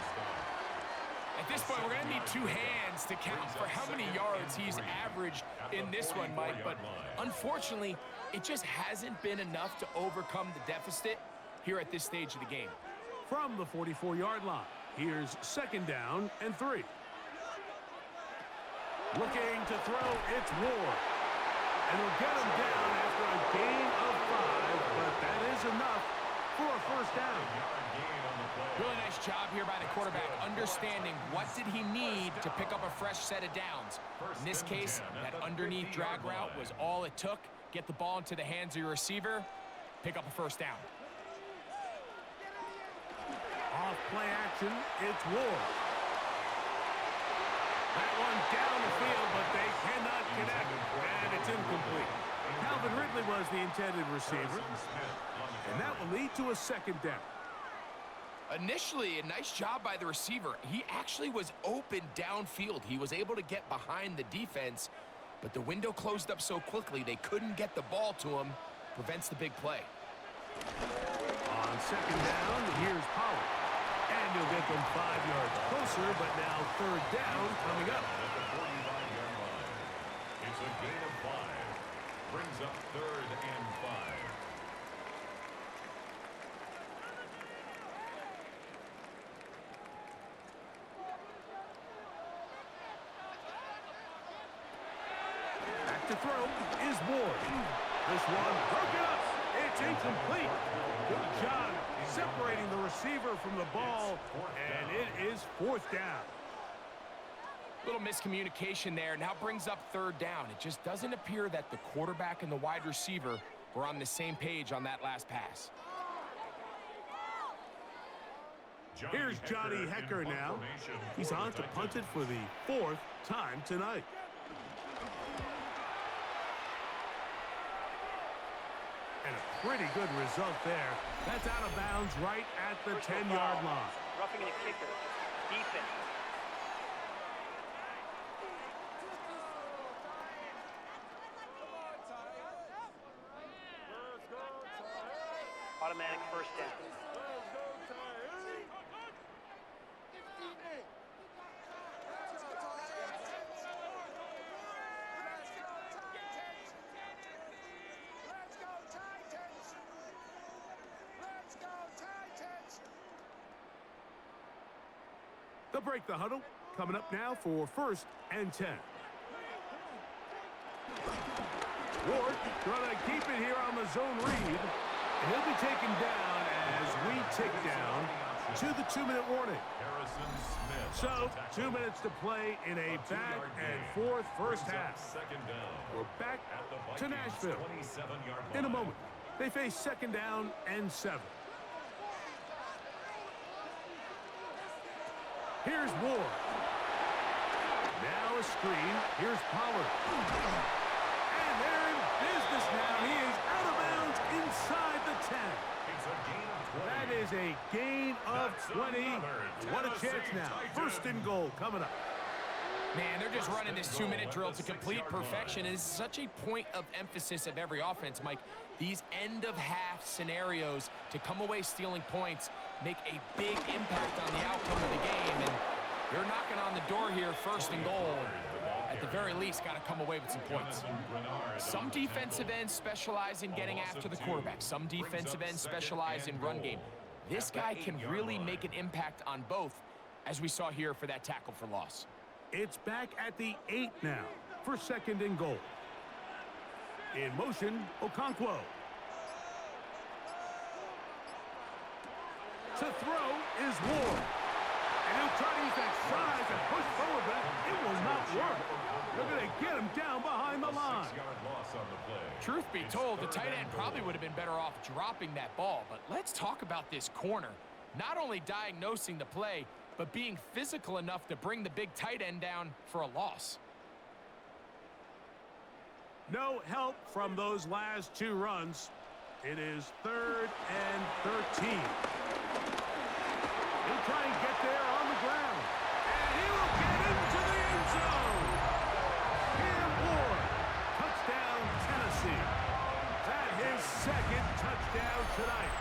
At this point, we're going to need 2 hands to count for how many yards he's averaged in this one, Mike. But unfortunately, it just hasn't been enough to overcome the deficit here at this stage of the game. From the 44-yard line, here's 2nd down and 3. Looking to throw, it's Ward. And he'll get him down after a gain of 5, but that is enough for a 1st down. Really nice job here by the quarterback, understanding what did he need to pick up a fresh set of downs. In this case, that underneath drag route was all it took. Get the ball into the hands of your receiver, pick up a 1st down. Off play action, it's Ward. That one down the field, but they cannot connect, and it's incomplete. Calvin Ridley was the intended receiver, and that will lead to a 2nd down. Initially, a nice job by the receiver. He actually was open downfield. He was able to get behind the defense, but the window closed up so quickly they couldn't get the ball to him. Prevents the big play. On second down, here's Pollard. And he'll get them 5 yards closer, but now third down coming up. At the 45-yard line. It's a gain of 5. Brings up 3rd and 5. Back to throw is Ward. This one broken up. It's incomplete. Good job separating the receiver from the ball, and it is 4th down. Little miscommunication there. Now brings up 3rd down. It just doesn't appear that the quarterback and the wide receiver were on the same page on that last pass. Here's Johnny Hecker now. He's on to punt it for the 4th time tonight. And a pretty good result there. That's out of bounds right at the 10-yard line. Roughing the kicker. Defense. Automatic first down. They'll break the huddle. Coming up now for 1st and 10. Ward trying to keep it here on the zone read. And he'll be taken down as we tick down to the 2-minute warning. So, 2 minutes to play in a back-and-forth first half. We're back to Nashville. In a moment, they face 2nd down and 7. Here's Ward. Now a screen. Here's Pollard. And they're in business now. He is out of bounds inside the 10. That is a gain of 20. What a chance now. 1st and goal coming up. Man, they're just running this 2-minute drill to complete perfection. It is such a point of emphasis of every offense, Mike. These end-of-half scenarios to come away stealing points make a big impact on the outcome of the game. And they're knocking on the door here, 1st and goal. At the very least, got to come away with some points. Some defensive ends specialize in getting after the quarterback. Some defensive ends specialize in run game. This guy can really make an impact on both, as we saw here for that tackle for loss. It's back at the 8 now for 2nd and goal. In motion, Okonkwo. To throw is Ward. And he'll try to use that size and push forward, but it will not work. They're going to get him down behind the line. Truth be told, the tight end probably would have been better off dropping that ball. But let's talk about this corner. Not only diagnosing the play, but being physical enough to bring the big tight end down for a loss. No help from those last 2 runs. It is 3rd and 13. He'll try and get there on the ground. And he will get into the end zone. Here, Ward. Touchdown, Tennessee. That his 2nd touchdown tonight.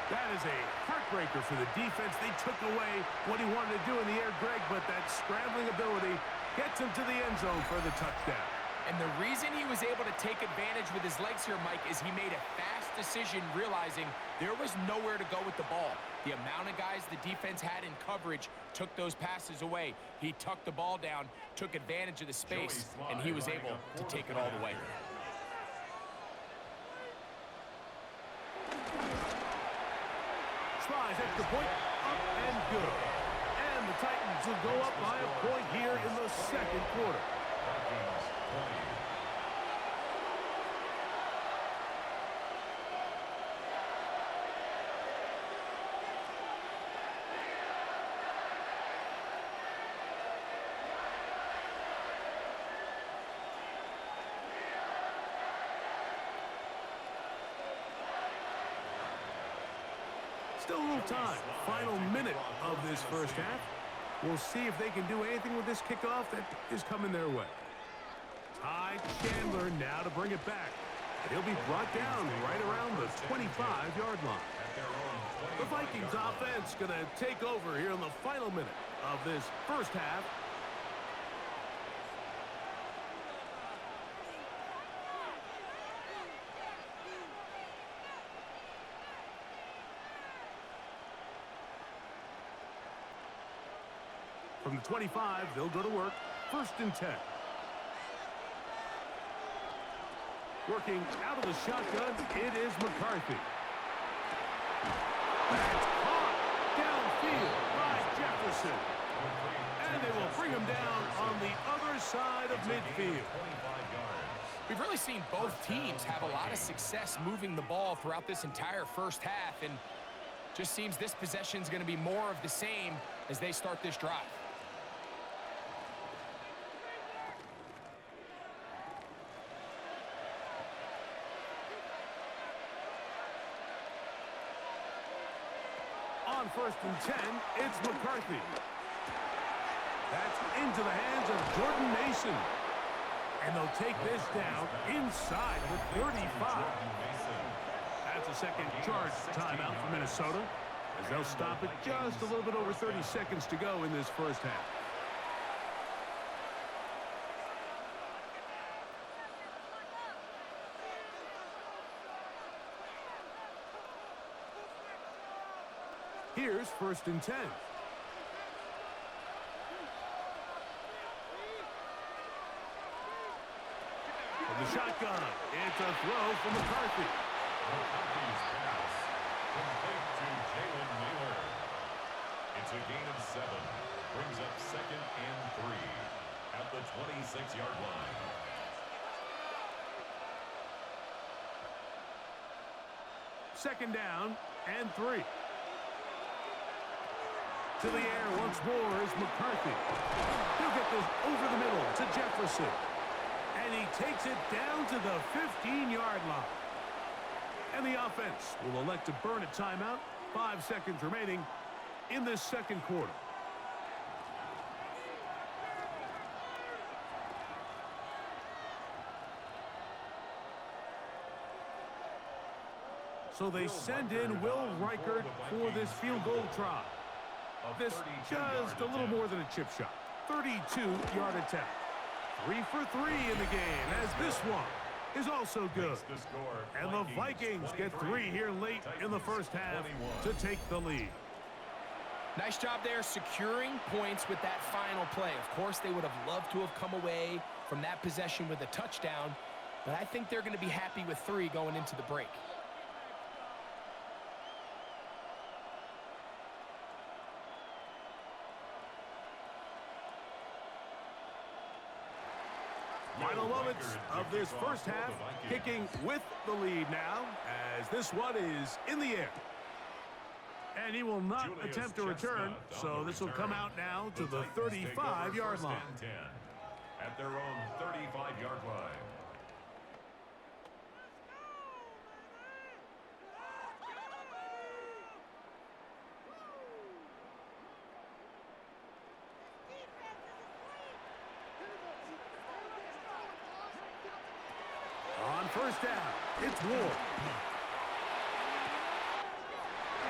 That is a heartbreaker for the defense. They took away what he wanted to do in the air, Greg, but that scrambling ability gets him to the end zone for the touchdown. And the reason he was able to take advantage with his legs here, Mike, is he made a fast decision realizing there was nowhere to go with the ball. The amount of guys the defense had in coverage took those passes away. He tucked the ball down, took advantage of the space, and he was able to take it all the way. Slides extra point, up and good. And the Titans will go up by a point here in the 2nd quarter. Still a little time. Final minute of this first half. We'll see if they can do anything with this kickoff that is coming their way. Ty Chandler now to bring it back. And he'll be brought down right around the 25-yard line. The Vikings offense going to take over here in the final minute of this first half. From the 25, they'll go to work. 1st and 10. Working out of the shotgun, it is McCarthy. That's caught downfield by Jefferson. And they will bring him down on the other side of midfield. We've really seen both teams have a lot of success moving the ball throughout this entire first half, and just seems this possession is going to be more of the same as they start this drive. On 1st and 10, it's McCarthy. That's into the hands of Jordan Mason. And they'll take this down inside the 35. That's a second charge timeout for Minnesota, as they'll stop it just a little bit over 30 seconds to go in this first half. Here's 1st and 10. From the shotgun, it's a throw from McCarthy. McCarthy's pass complete to Jalen Naylor. It's a gain of 7. Brings up 2nd and 3 at the 26-yard line. Second down and 3. To the air once more is McCarthy. He'll get this over the middle to Jefferson. And he takes it down to the 15-yard line. And the offense will elect to burn a timeout. 5 seconds remaining in this second quarter. So they send in Will Reichert for this field goal try. This just a little more than a chip shot. 32-yard attempt. 3 for 3 in the game, as this one is also good. And the Vikings get 3 here late in the first half to take the lead. Nice job there securing points with that final play. Of course, they would have loved to have come away from that possession with a touchdown, but I think they're going to be happy with 3 going into the break. Final moments of this first half, kicking with the lead now, as this one is in the air. And he will not attempt to return, so this will come out now to the 35-yard line. At their own 35-yard line. On first down, it's Ward.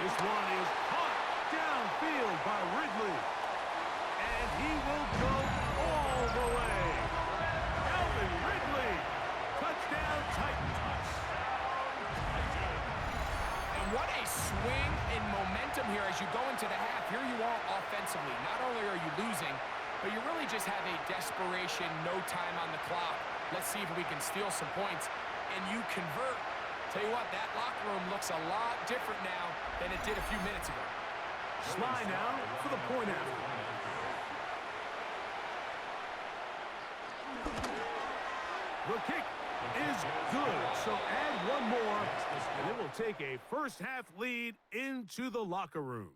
This one is caught downfield by Ridley. And he will go all the way. Calvin Ridley. Touchdown Titans. And what a swing in momentum here as you go into the half. Here you are offensively. Not only are you losing, but you really just have a desperation, no time on the clock. Let's see if we can steal some points. And you convert. Tell you what, that locker room looks a lot different now than it did a few minutes ago. Sly now for the point after. The kick is good, so add one more, and it will take a first-half lead into the locker room.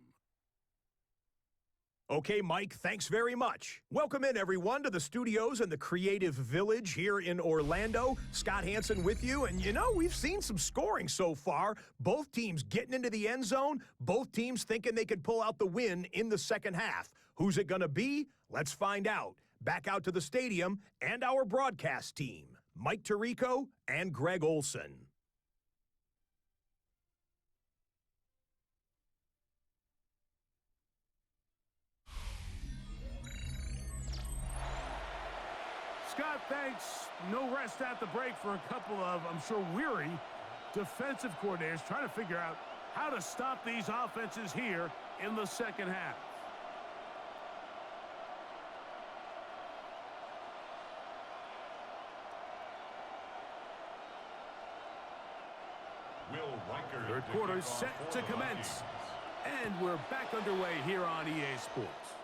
Okay, Mike, thanks very much. Welcome in, everyone, to the studios in the Creative Village here in Orlando. Scott Hansen with you, and you know, we've seen some scoring so far. Both teams getting into the end zone, both teams thinking they could pull out the win in the second half. Who's it going to be? Let's find out. Back out to the stadium and our broadcast team, Mike Tirico and Greg Olson. Scott, thanks. No rest at the break for a couple of, I'm sure, weary defensive coordinators trying to figure out how to stop these offenses here in the second half. Third quarter set to commence. And we're back underway here on EA Sports.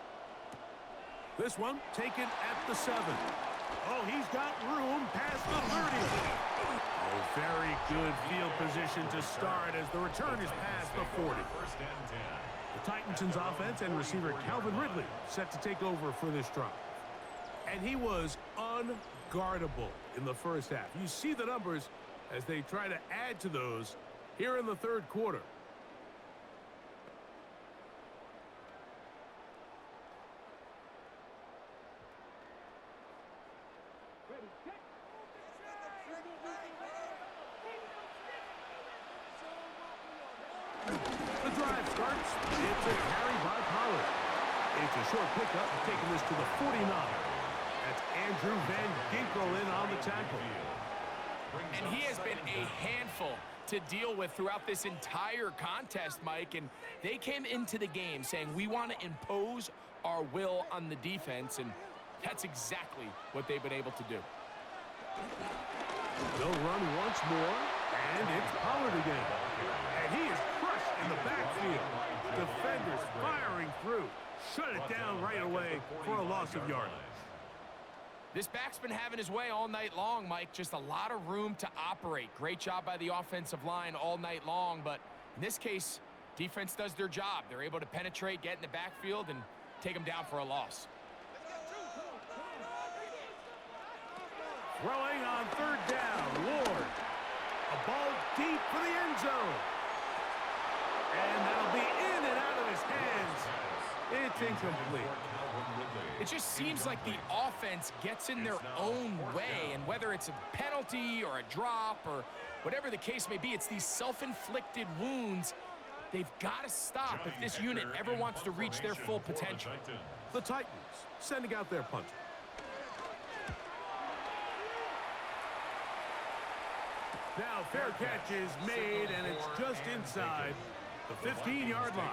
This one taken at the 7. Oh, he's got room past the 30. Oh, very good field position to start as the return is past the 40. The Titans' offense and receiver Calvin Ridley set to take over for this drive. And he was unguardable in the first half. You see the numbers as they try to add to those here in the third quarter. The drive starts. It's a carry by Pollard. It's a short pickup, taking this to the 49. That's Andrew Van Ginkel in on the tackle. And he has been a handful to deal with throughout this entire contest, Mike. And they came into the game saying, we want to impose our will on the defense. And that's exactly what they've been able to do. They'll run once more, and it's Pollard again. And he is crushed in the backfield. Defenders firing through. Shut it down right away for a loss of yardage. This back's been having his way all night long, Mike. Just a lot of room to operate. Great job by the offensive line all night long. But in this case, defense does their job. They're able to penetrate, get in the backfield, and take them down for a loss. Throwing on third down, Ward. A ball deep for the end zone. And that'll be in and out of his hands. It's incomplete. It just seems like the offense gets in their own way, and whether it's a penalty or a drop or whatever the case may be, it's these self-inflicted wounds. They've got to stop if this unit ever wants to reach their full potential. The Titans sending out their punter. Now fair catch is made, and it's just inside the 15-yard line.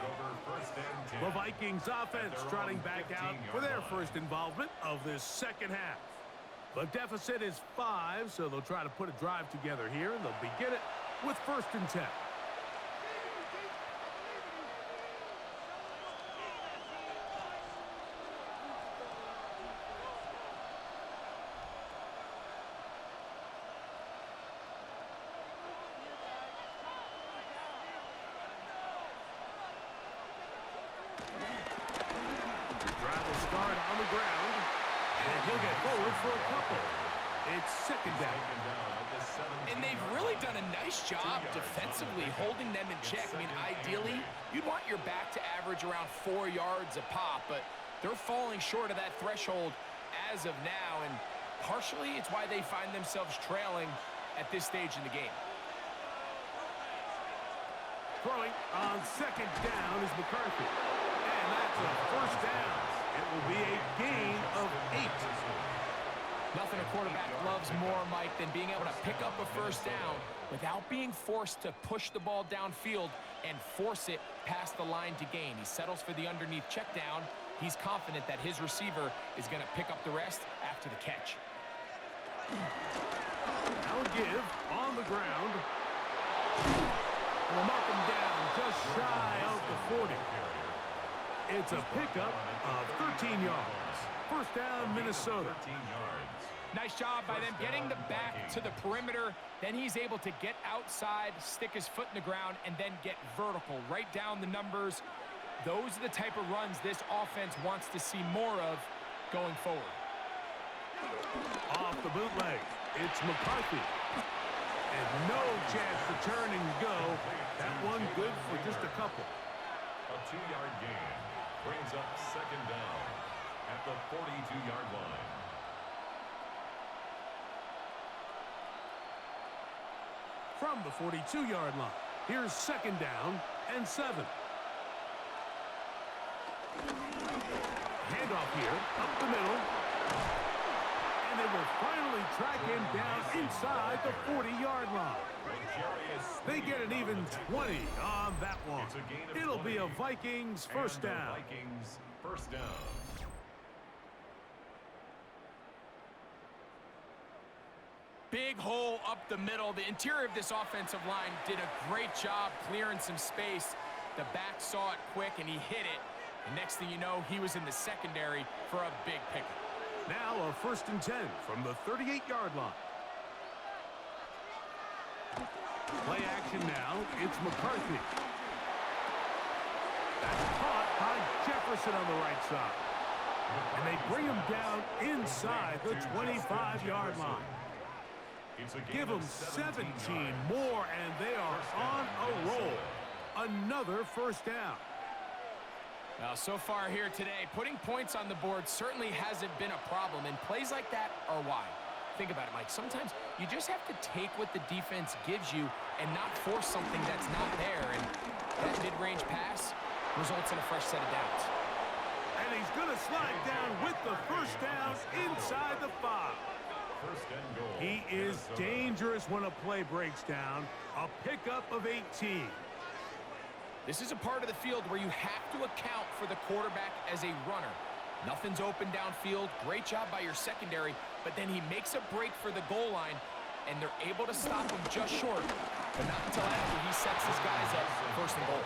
The Vikings offense trotting back out for their first involvement of this second half. The deficit is 5, so they'll try to put a drive together here, and they'll begin it with 1st and 10. He'll get forward for a couple. It's 2nd down. And they've really done a nice job defensively holding them in check. I mean, ideally, you'd want your back to average around 4 yards a pop, but they're falling short of that threshold as of now, and partially it's why they find themselves trailing at this stage in the game. Throwing on 2nd down is McCarthy. And that's a 1st down. It will be a gain of 8. Nothing a quarterback loves more, Mike, than being able to pick up a 1st down without being forced to push the ball downfield and force it past the line to gain. He settles for the underneath check down. He's confident that his receiver is going to pick up the rest after the catch. Now a give on the ground. We'll mark him down just shy of the 40. It's a pickup of 13 yards. 1st down, Minnesota. Nice job by them getting the back to the perimeter. Then he's able to get outside, stick his foot in the ground, and then get vertical. Right down the numbers. Those are the type of runs this offense wants to see more of going forward. Off the bootleg, it's McCarthy. And no chance to turn and go. That one good for just a couple. A 2-yard gain. Brings up second down at the 42-yard line. From the 42-yard line, here's second down and 7. Handoff here, up the middle. And they will finally track him down inside the 40-yard line. They get an even 20 on that one. It'll be a Vikings first down. Vikings first down. Big hole up the middle. The interior of this offensive line did a great job clearing some space. The back saw it quick, and he hit it. And next thing you know, he was in the secondary for a big pickup. Now a 1st and 10 from the 38-yard line. Play action now. It's McCarthy. That's caught by Jefferson on the right side. And they bring him down inside the 25-yard line. Give them 17 more, and they are on a roll. Another first down. Now, so far here today, putting points on the board certainly hasn't been a problem, and plays like that are why. Think about it, Mike. Sometimes you just have to take what the defense gives you and not force something that's not there, and that mid-range pass results in a fresh set of downs. And he's going to slide down with the first down inside the 5. First and goal. He is dangerous when a play breaks down. A pickup of 18. This is a part of the field where you have to account for the quarterback as a runner. Nothing's open downfield. Great job by your secondary, but then he makes a break for the goal line, and they're able to stop him just short, but not until after he sets his guys up for 1st and goal.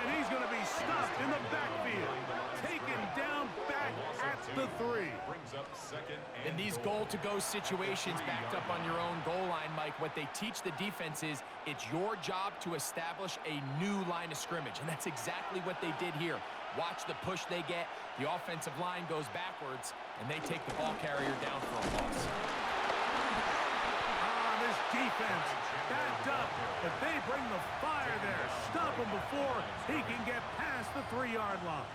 And he's going to be stopped in the backfield. Taken down back at the 3. Brings up second and In these goal-to-go situations backed up on your own goal line, Mike, what they teach the defense is it's your job to establish a new line of scrimmage, and that's exactly what they did here. Watch the push they get. The offensive line goes backwards, and they take the ball carrier down for a loss. This defense backed up, but they bring the fire there. Stop him before he can get past the 3-yard line.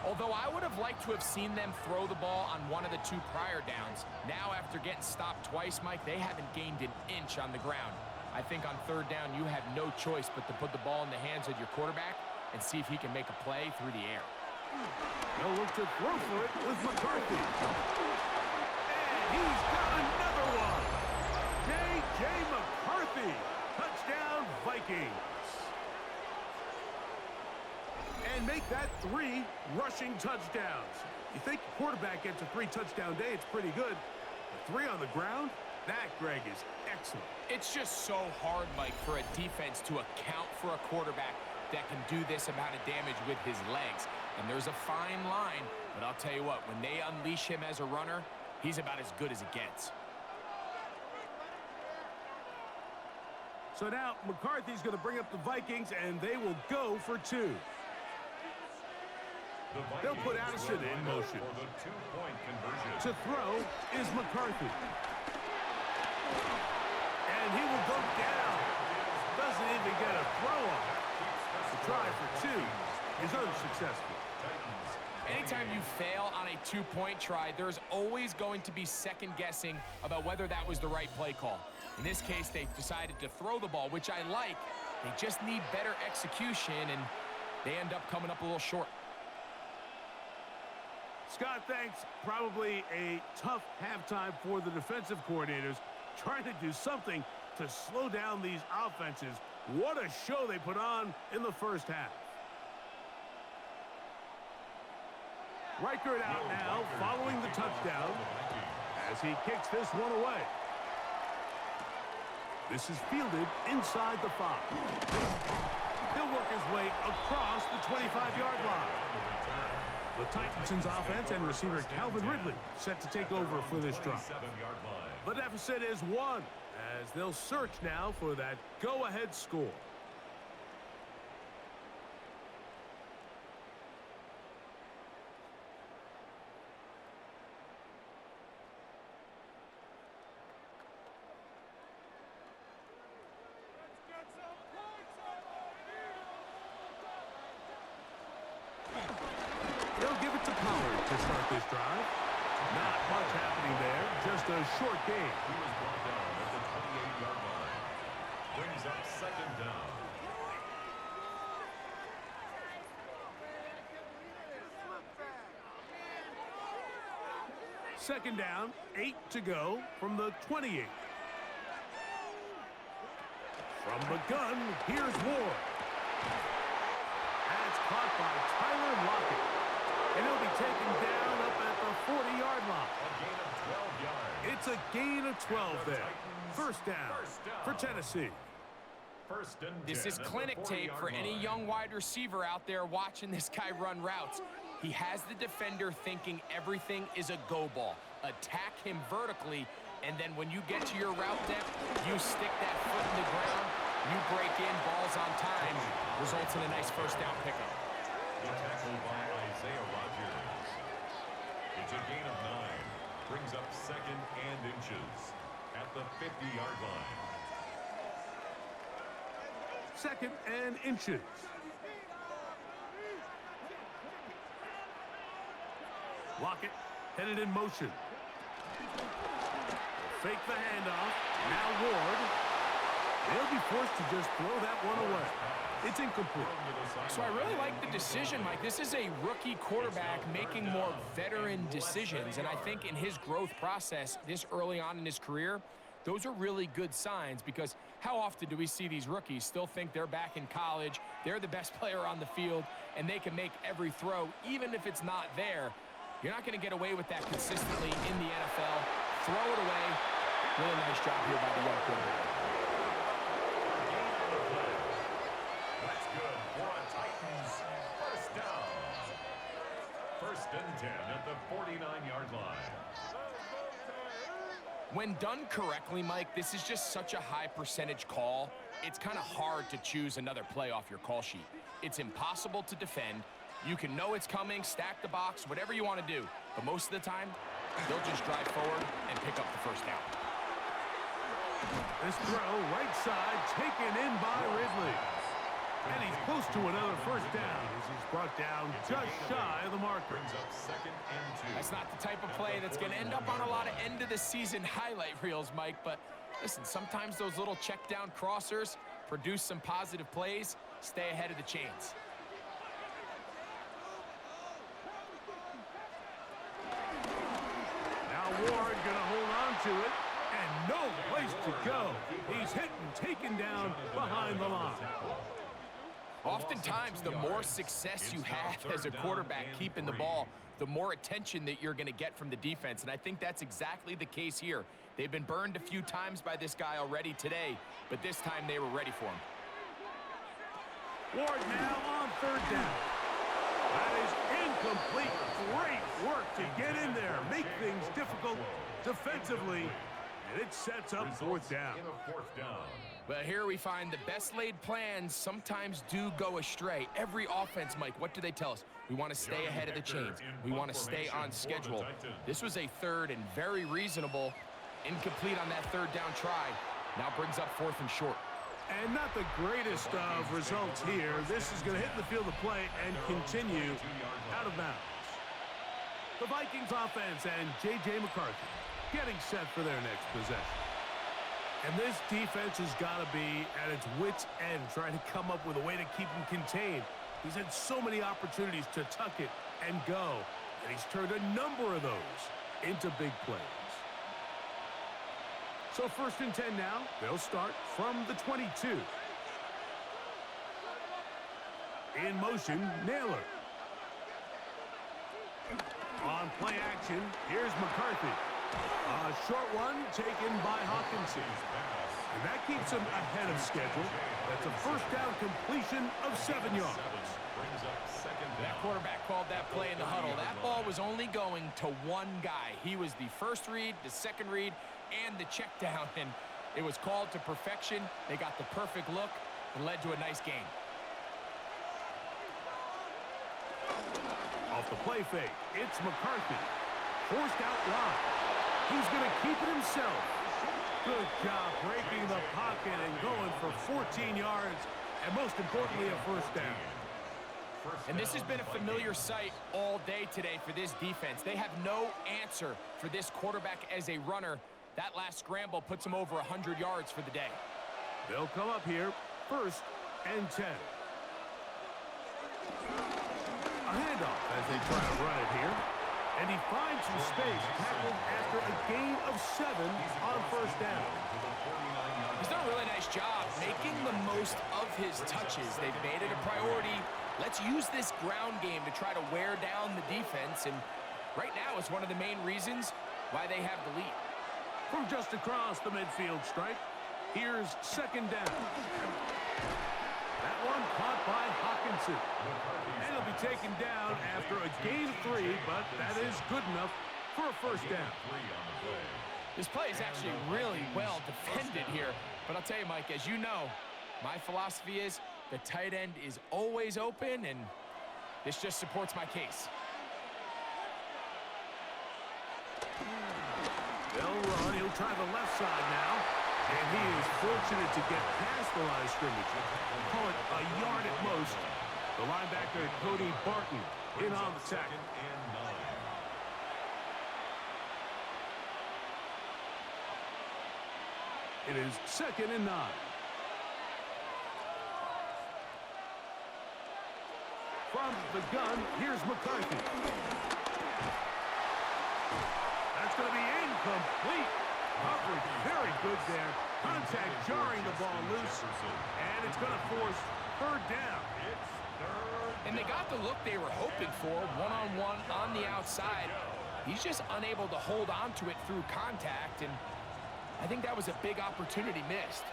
Although I would have liked to have seen them throw the ball on one of the 2 prior downs. Now, after getting stopped twice, Mike, they haven't gained an inch on the ground. I think on 3rd down, you have no choice but to put the ball in the hands of your quarterback and see if he can make a play through the air. They'll look to throw for it with McCarthy. And he's got another one. J.J. McCarthy. Touchdown, Vikings. And make that 3 rushing touchdowns. You think the quarterback gets a 3-touchdown day, it's pretty good. But 3 on the ground? That, Greg, is excellent. It's just so hard, Mike, for a defense to account for a quarterback that can do this amount of damage with his legs. And there's a fine line, but I'll tell you what, when they unleash him as a runner, he's about as good as it gets. So now McCarthy's going to bring up the Vikings, and they will go for 2. They'll put Addison in motion. For the 2-point conversion. To throw is McCarthy. And he will go down. Doesn't even get a throw on. The try for 2 is unsuccessful. Anytime you fail on a 2-point try, there's always going to be second guessing about whether that was the right play call. In this case, they decided to throw the ball, which I like. They just need better execution, and they end up coming up a little short. Scott, thanks. Probably a tough halftime for the defensive coordinators, trying to do something to slow down these offenses. What a show they put on in the first half. Reichert out now, following the touchdown, as he kicks this one away. This is fielded inside the 5. He'll work his way across the 25-yard line. The Titans' offense and receiver Calvin Ridley set to take over for this drive. The deficit is 1, as they'll search now for that go-ahead score. give it to Pollard to start this drive. Not much happening there, just a short gain. He was brought down at the 28-yard line. Brings up second down. Second down, 8 to go from the 28. From the gun, here's Ward. That's caught by Tyler Lockett. And he'll be taken down up at the 40-yard line. A gain of 12 yards. It's a gain of 12 there. First down for Tennessee. First and 10 This is at the clinic tape 40-yard for any line. young wide receiver out there watching this guy run routes. He has the defender thinking everything is a go ball. Attack him vertically, and then when you get to your route depth, you stick that foot in the ground, you break in, balls on time, results in a nice first down pickup. The tackle by Isaiah Rodgers. It's a gain of 9. Brings up second and inches at the 50-yard line. Second and inches. Lockett headed in motion. Fake the handoff. Now Ward. They'll be forced to just throw that one away. It's incomplete. So I really like the decision, Mike. This is a rookie quarterback making more veteran decisions, and I think in his growth process this early on in his career, those are really good signs, because how often do we see these rookies still think they're back in college, they're the best player on the field, and they can make every throw, even if it's not there. You're not going to get away with that consistently in the NFL. Throw it away. Really nice job here by the young quarterback. That's good for a Titans first down. First and 10 at the 49-yard line. When done correctly, Mike, this is just such a high percentage call. It's kind of hard to choose another play off your call sheet. It's impossible to defend. You can know it's coming, stack the box, whatever you want to do. But most of the time, they'll just drive forward and pick up the first down. This throw, right side, taken in by Ridley. And he's close to another first down as he's brought down just shy of the marker. Brings up second and 2. That's not the type of play that's going to end up on a lot of end-of-the-season highlight reels, Mike. But listen, sometimes those little check-down crossers produce some positive plays. Stay ahead of the chains. Now Ward gonna hold on to it, and no place to go. He's hit and taken down behind the line. Oftentimes, the more success you have as a quarterback keeping the ball, the more attention that you're going to get from the defense. And I think that's exactly the case here. They've been burned a few times by this guy already today, but this time they were ready for him. Ward now on third down. That is incomplete. Great work to get in there, make things difficult defensively, and it sets up fourth down. In a fourth down. But here we find the best laid plans sometimes do go astray. Every offense, Mike, what do they tell us? We want to stay ahead of the chains. We want to stay on schedule. This was a third and very reasonable. Incomplete on that third down try. Now brings up fourth and short. And not the greatest of results here. This is going to hit the field of play and continue out of bounds. The Vikings offense and J.J. McCarthy getting set for their next possession. And this defense has got to be at its wits' end, trying to come up with a way to keep him contained. He's had so many opportunities to tuck it and go, and he's turned a number of those into big plays. So first and 10 now. They'll start from the 22. In motion, Naylor. On play action, here's McCarthy. A short one taken by Hawkinson. And that keeps him ahead of schedule. That's a first down completion of 7 yards. Brings up second down. That quarterback called that play in the huddle. That ball was only going to one guy. He was the first read, the second read, and the check down. And it was called to perfection. They got the perfect look and led to a nice game. Off the play fake, it's McCarthy. Forced out wide. He's going to keep it himself. Good job breaking the pocket and going for 14 yards, and most importantly, a first down. And this has been a familiar sight all day today for this defense. They have no answer for this quarterback as a runner. That last scramble puts him over 100 yards for the day. They'll come up here, 1st and 10. A handoff as they try to run it here. And he finds some space, tackled after a gain of 7 on 1st down. He's done a really nice job making the most of his touches. They've made it a priority. Let's use this ground game to try to wear down the defense. And right now it's one of the main reasons why they have the lead. From just across the midfield stripe, here's 2nd down. That one caught by Hawkinson. And he'll be taken down after a gain of 3, but that is good enough for a 1st down. This play is actually really well defended here. But I'll tell you, Mike, as you know, my philosophy is the tight end is always open, and this just supports my case. They'll run. He'll try the left side now. And he is fortunate to get past the line of scrimmage. Call it a yard at most. The linebacker, Cody Barton, in on the tackle. It is 2nd and 9. From the gun, here's McCarthy. That's going to be incomplete. Coverage very good there. Contact jarring the ball loose. And it's going to force 3rd down. And they got the look they were hoping for, one-on-one on the outside. He's just unable to hold on to it through contact, and I think that was a big opportunity missed.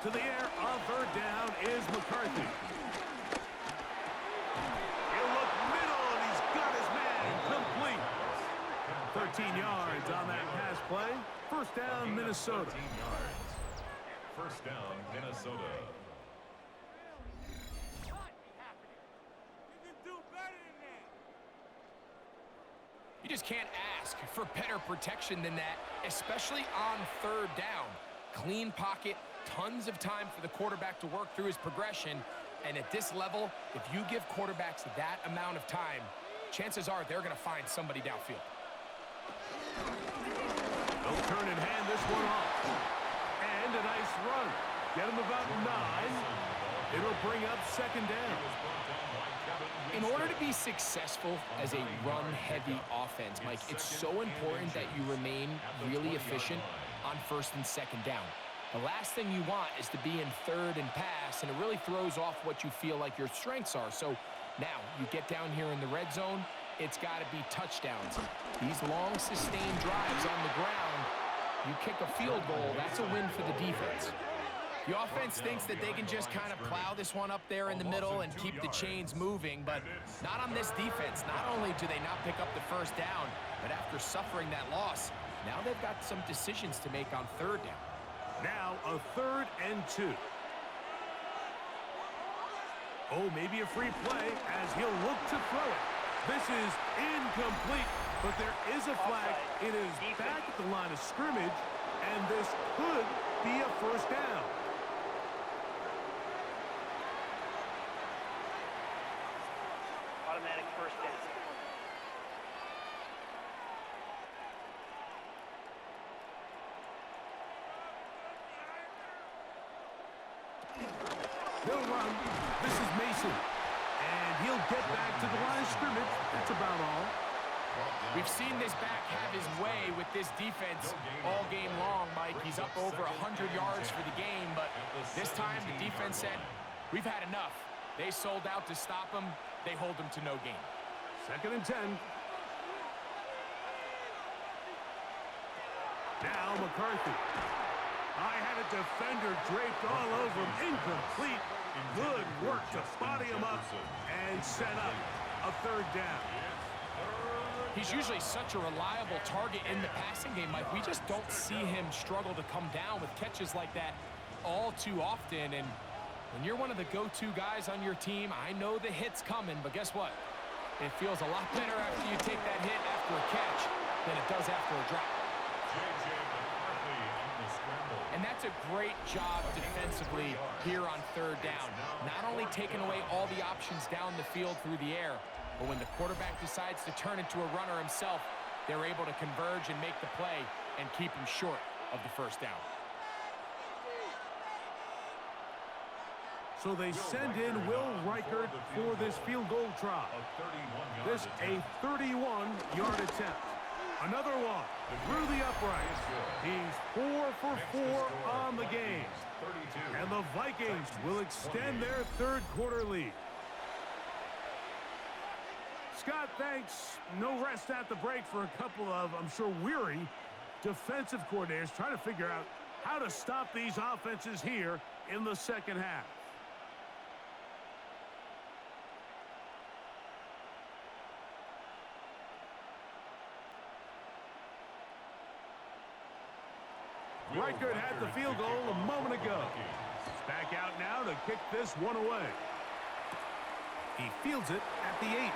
To the air on 3rd down is McCarthy. He'll look middle, and he's got his man complete. 13 yards on that pass play. 1st down, Minnesota. 1st down, Minnesota. You just can't ask for better protection than that, especially on 3rd down. Clean pocket, tons of time for the quarterback to work through his progression. And at this level, if you give quarterbacks that amount of time, chances are they're going to find somebody downfield. They'll turn and hand this one off. And a nice run. Get him about 9. It'll bring up 2nd down. In order to be successful as a run-heavy offense, Mike, it's so important that you remain really efficient on 1st and 2nd down. The last thing you want is to be in 3rd and pass, and it really throws off what you feel like your strengths are. So now you get down here in the red zone, it's got to be touchdowns. These long, sustained drives on the ground, you kick a field goal, that's a win for the defense. The offense thinks that they can just kind of plow this one up there in the middle and keep the chains moving, but not on this defense. Not only do they not pick up the 1st down, but after suffering that loss, now they've got some decisions to make on 3rd down. Now a 3rd and 2. Oh, maybe a free play as he'll look to throw it. This is incomplete, but there is a flag. It is back at the line of scrimmage, and this could be a 1st down. Automatic 1st down. They'll run. This is Mason. And he'll get back to the line of scrimmage. That's about all. We've seen this back have his way with this defense all game long, Mike. He's up over 100 yards for the game, but this time the defense said, we've had enough. They sold out to stop him. They hold him to no gain. 2nd and 10. Now McCarthy. I had a defender draped all over him. Incomplete. Good work to body him up and set up a 3rd down. He's usually such a reliable target in the passing game, Mike. We just don't see him struggle to come down with catches like that all too often. And when you're one of the go-to guys on your team, I know the hit's coming, but guess what? It feels a lot better after you take that hit after a catch than it does after a drop. J.J. McCarthy on the scramble. And that That's a great job defensively here on third down. Not only taking away all the options down the field through the air, but when the quarterback decides to turn into a runner himself, they're able to converge and make the play and keep him short of the first down. So they send in Will Reichert for this field goal try. This a 31-yard attempt. Another one through the uprights. He's 4 for 4 on the game. And the Vikings will extend their third quarter lead. Scott, thanks. No rest at the break for a couple of, I'm sure, weary defensive coordinators trying to figure out how to stop these offenses here in the second half. Reichert had the field goal a moment ago. He's back out now to kick this one away. He fields it at the 8.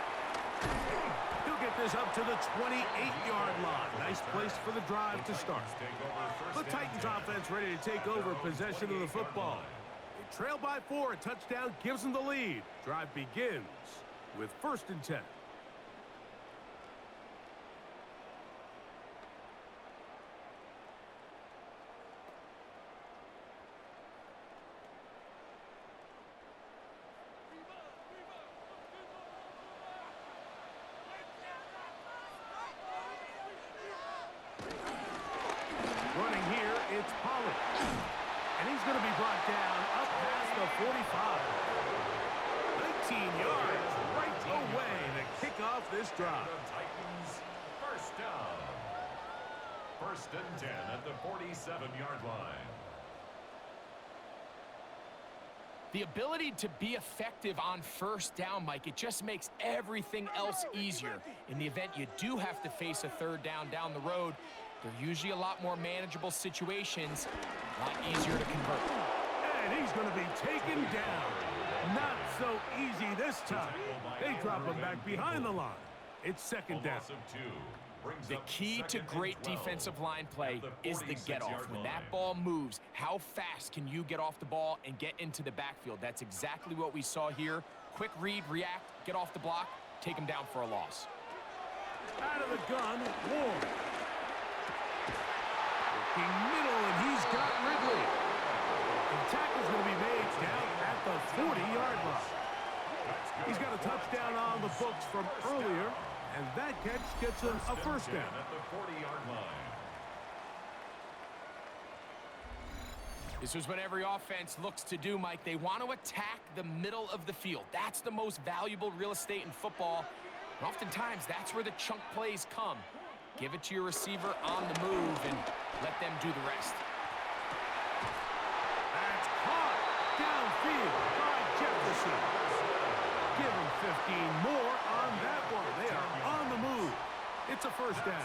He'll get this up to the 28-yard line. Nice place for the drive to start. The Titans offense ready to take over possession of the football. They trail by 4. A touchdown gives them the lead. Drive begins with 1st and 10. And he's going to be brought down up past the 45. 19 yards right away to kick off this drive. Titans first down. 1st and 10 at the 47-yard line. The ability to be effective on first down, Mike, it just makes everything else easier. In the event you do have to face a third down the road, they're usually a lot more manageable situations, a lot easier to convert. And he's going to be taken down. Not so easy this time. They drop him back behind the line. It's 2nd down. The key to great defensive line play is the get-off. When that ball moves, how fast can you get off the ball and get into the backfield? That's exactly what we saw here. Quick read, react, get off the block, take him down for a loss. Out of the gun, Ward. Middle, and he's got Ridley. The tackle's going to be made down at the 40-yard line. He's got a touchdown on the books from earlier, and that catch gets him a 1st down. At the 40-yard line. This is what every offense looks to do, Mike. They want to attack the middle of the field. That's the most valuable real estate in football. And oftentimes, that's where the chunk plays come. Give it to your receiver on the move and let them do the rest. That's caught downfield by Jefferson. Give him 15 more on that one. They are on the move. It's a 1st down.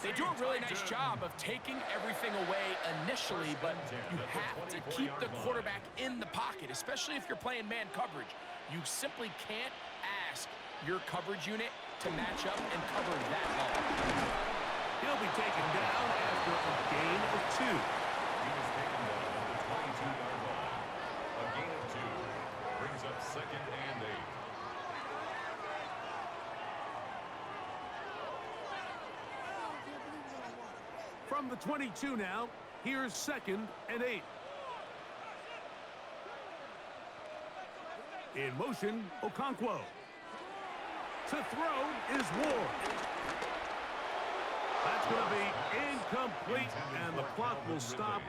They do a really nice job of taking everything away initially, but you have to keep the quarterback in the pocket, especially if you're playing man coverage. You simply can't ask your coverage unit to match up and cover that ball. He'll be taken down after a gain of 2. He was taken down at the 22-yard line. A gain of 2 brings up 2nd and 8. From the 22 now, here's 2nd and 8. In motion, Okonkwo. To throw is Ward. That's going to be incomplete, and the clock will stop.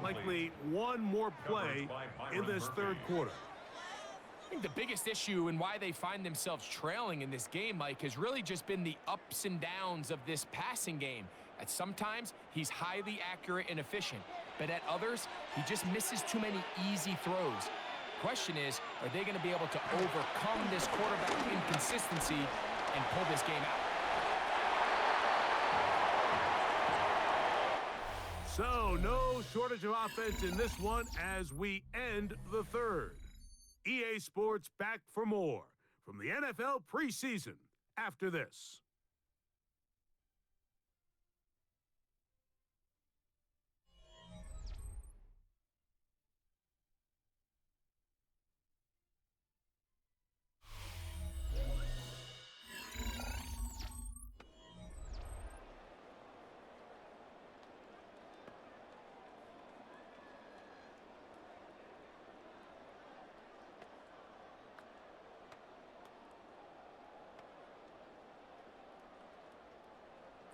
Likely one more play in this third quarter. I think the biggest issue and why they find themselves trailing in this game, Mike, has really just been the ups and downs of this passing game. At sometimes, he's highly accurate and efficient, but at others, he just misses too many easy throws. Question is, are they going to be able to overcome this quarterback inconsistency and pull this game out? So, no shortage of offense in this one as we end the third. EA Sports back for more from the NFL preseason after this.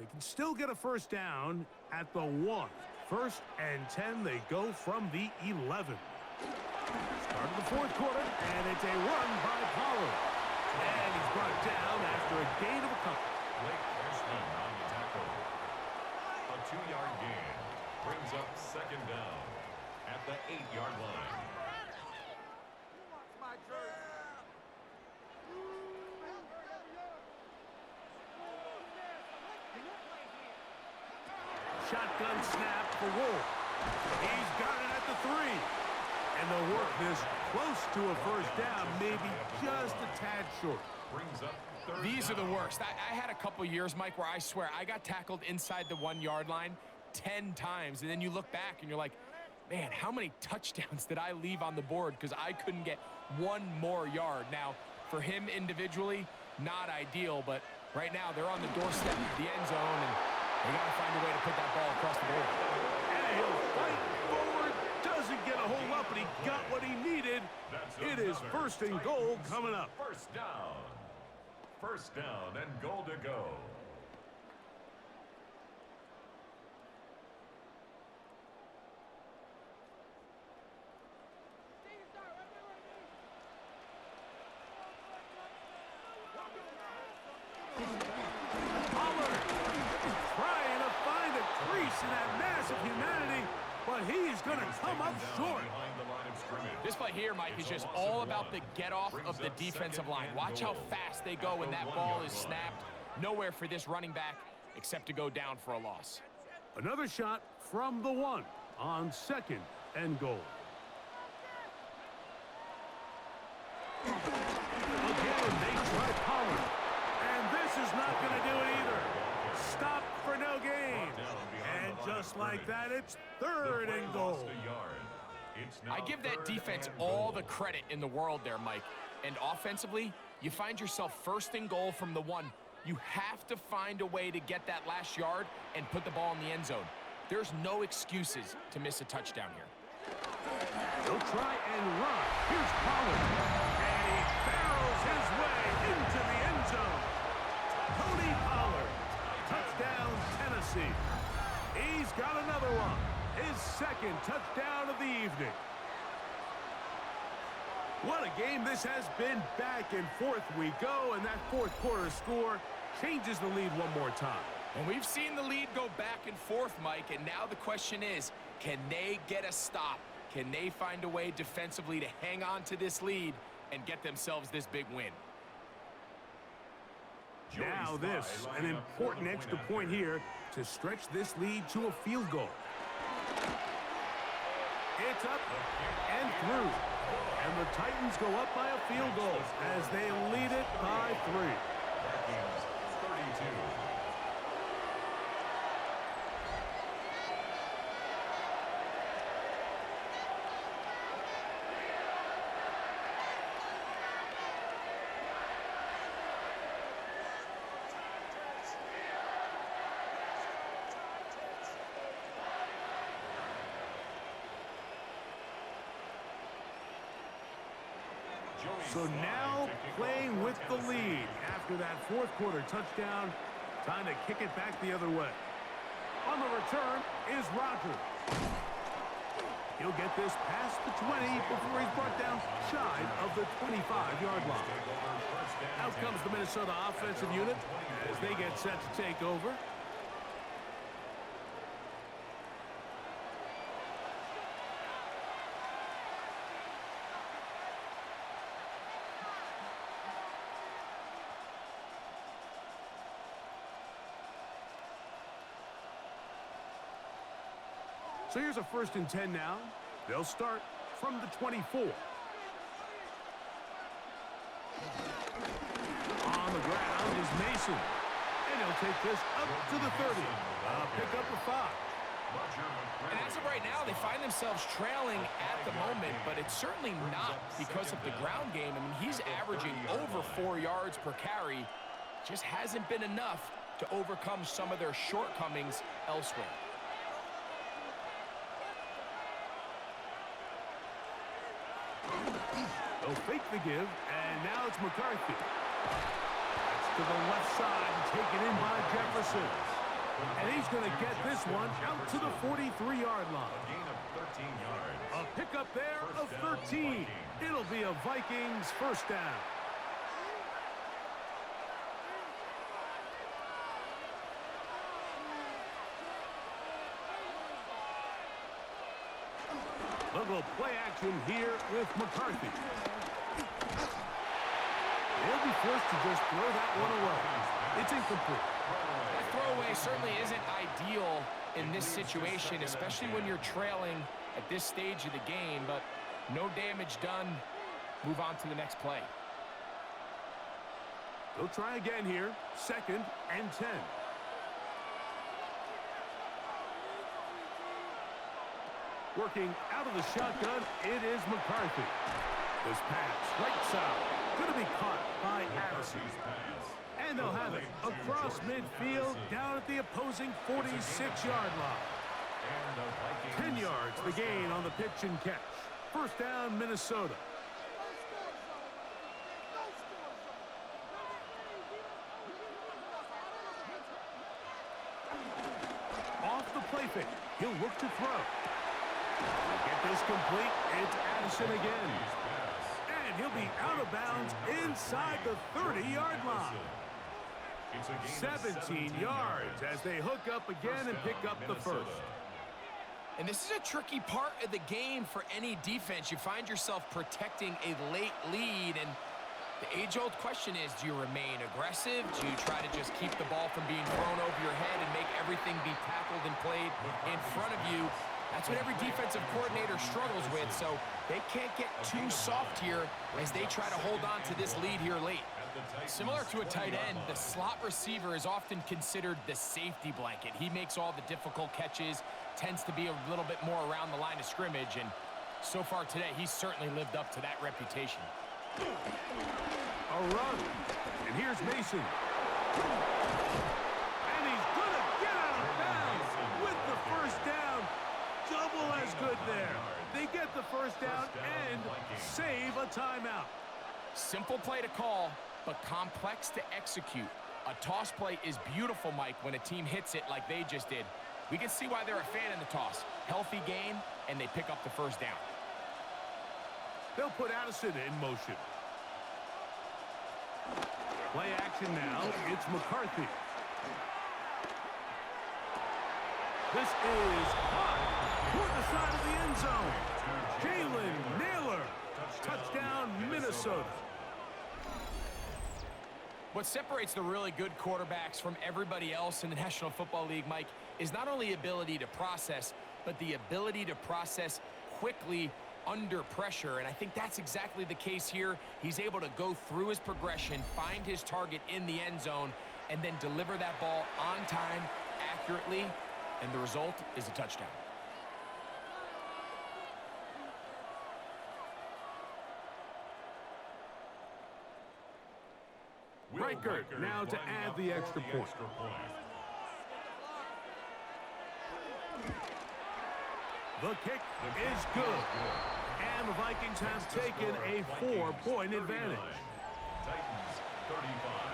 They can still get a first down at the 1. 1st and 10, they go from the 11. Start of the 4th quarter, and it's a run by Pollard. And he's brought down after a gain of a couple. Blake Freshman on the tackle. A 2-yard gain brings up 2nd down at the 8-yard line. Shotgun snap for Wolf. He's got it at the 3. And they'll work this close to a first down, maybe just a tad short. Brings up 3rd These are down. the worst. I had a couple years, Mike, where I swear I got tackled inside the 1-yard line 10 times. And then you look back and you're like, man, how many touchdowns did I leave on the board because I couldn't get one more yard? Now, for him individually, not ideal, but right now they're on the doorstep of the end zone, and they got to find a way to put that ball across the board. And he'll fight forward. Doesn't get a whole lot, but he got what he needed. It is 1st and goal coming up. 1st down. 1st down and goal to go. Pollard trying to find a crease in that mass of humanity, but he's going to come up short. Behind the line of scrimmage. This play here, Mike, is just all about the get-off of the defensive line. Watch how fast they go when that ball is snapped. Nowhere for this running back except to go down for a loss. Another shot from the 1 on 2nd and goal. Again, they try Pollard. And this is not going to do it either. Stop for no gain. And just like that, it's 3rd and goal. I give that defense all the credit in the world there, Mike. And offensively, you find yourself 1st and goal from the 1. You have to find a way to get that last yard and put the ball in the end zone. There's no excuses to miss a touchdown here. He'll try and run. Here's Pollard. And he barrels his way into the end zone. Tony Pollard. Touchdown, Tennessee. He's got another one. His 2nd touchdown of the evening. What a game this has been. Back and forth we go, and that 4th quarter score changes the lead one more time. And we've seen the lead go back and forth, Mike, and now the question is, can they get a stop? Can they find a way defensively to hang on to this lead and get themselves this big win? Now this, an important extra point here to stretch this lead to a field goal. It's up and through. And the Titans go up by a field goal as they lead it by 3. Vikings 32. So now playing with the lead after that 4th quarter touchdown. Time to kick it back the other way. On the return is Rodgers. He'll get this past the 20 before he's brought down shy of the 25-yard line. Out comes the Minnesota offensive unit as they get set to take over. So here's a 1st and 10 now. They'll start from the 24. On the ground is Mason. And he'll take this up to the 30. Pick up a 5. And as of right now, they find themselves trailing at the moment, but it's certainly not because of the ground game. I mean, he's averaging over 4 yards per carry. Just hasn't been enough to overcome some of their shortcomings elsewhere. They'll fake the give, and now it's McCarthy. That's to the left side, taken in by Jefferson. And he's going to get this one out to the 43-yard line. A gain of 13 yards. A pickup there of 13. It'll be a Vikings first down. They'll go play action here with McCarthy. They'll be forced to just throw that one away. It's incomplete. That throwaway certainly isn't ideal in this situation, especially when you're trailing at this stage of the game, but no damage done. Move on to the next play. They'll try again here. 2nd and 10. Working out of the shotgun, it is McCarthy. This pass, right side, going to be caught by Addison. And they'll have it across midfield, down at the opposing 46-yard line. 10 yards the gain on the pitch and catch. First down, Minnesota. Off the play fake, he'll look to throw. Get this complete, it's Addison again. And he'll be out of bounds inside the 30-yard line. 17 yards as they hook up again and pick up the first. And this is a tricky part of the game for any defense. You find yourself protecting a late lead, and the age-old question is, do you remain aggressive? Do you try to just keep the ball from being thrown over your head and make everything be tackled and played in front of you? That's what every defensive coordinator struggles with, so they can't get too soft here as they try to hold on to this lead here late. Similar to a tight end, the slot receiver is often considered the safety blanket. He makes all the difficult catches, tends to be a little bit more around the line of scrimmage, and so far today, he's certainly lived up to that reputation. A run, and here's Mason. And he's going to get out of bounds with the first down. Double as good there. They get the first down and save a timeout. Simple play to call, but complex to execute. A toss play is beautiful, Mike, when a team hits it like they just did. We can see why they're a fan in the toss. Healthy gain, and they pick up the first down. They'll put Addison in motion. Play action now. It's McCarthy. This is caught toward the side of the end zone. Jalen Naylor. Touchdown, Minnesota. What separates the really good quarterbacks from everybody else in the National Football League, Mike, is not only ability to process, but the ability to process quickly under pressure. And I think that's exactly the case here. He's able to go through his progression, find his target in the end zone, and then deliver that ball on time, accurately, and the result is a touchdown. Reichert now to add the extra point. The kick is good. And the Vikings have taken a 4-point advantage. Titans 35.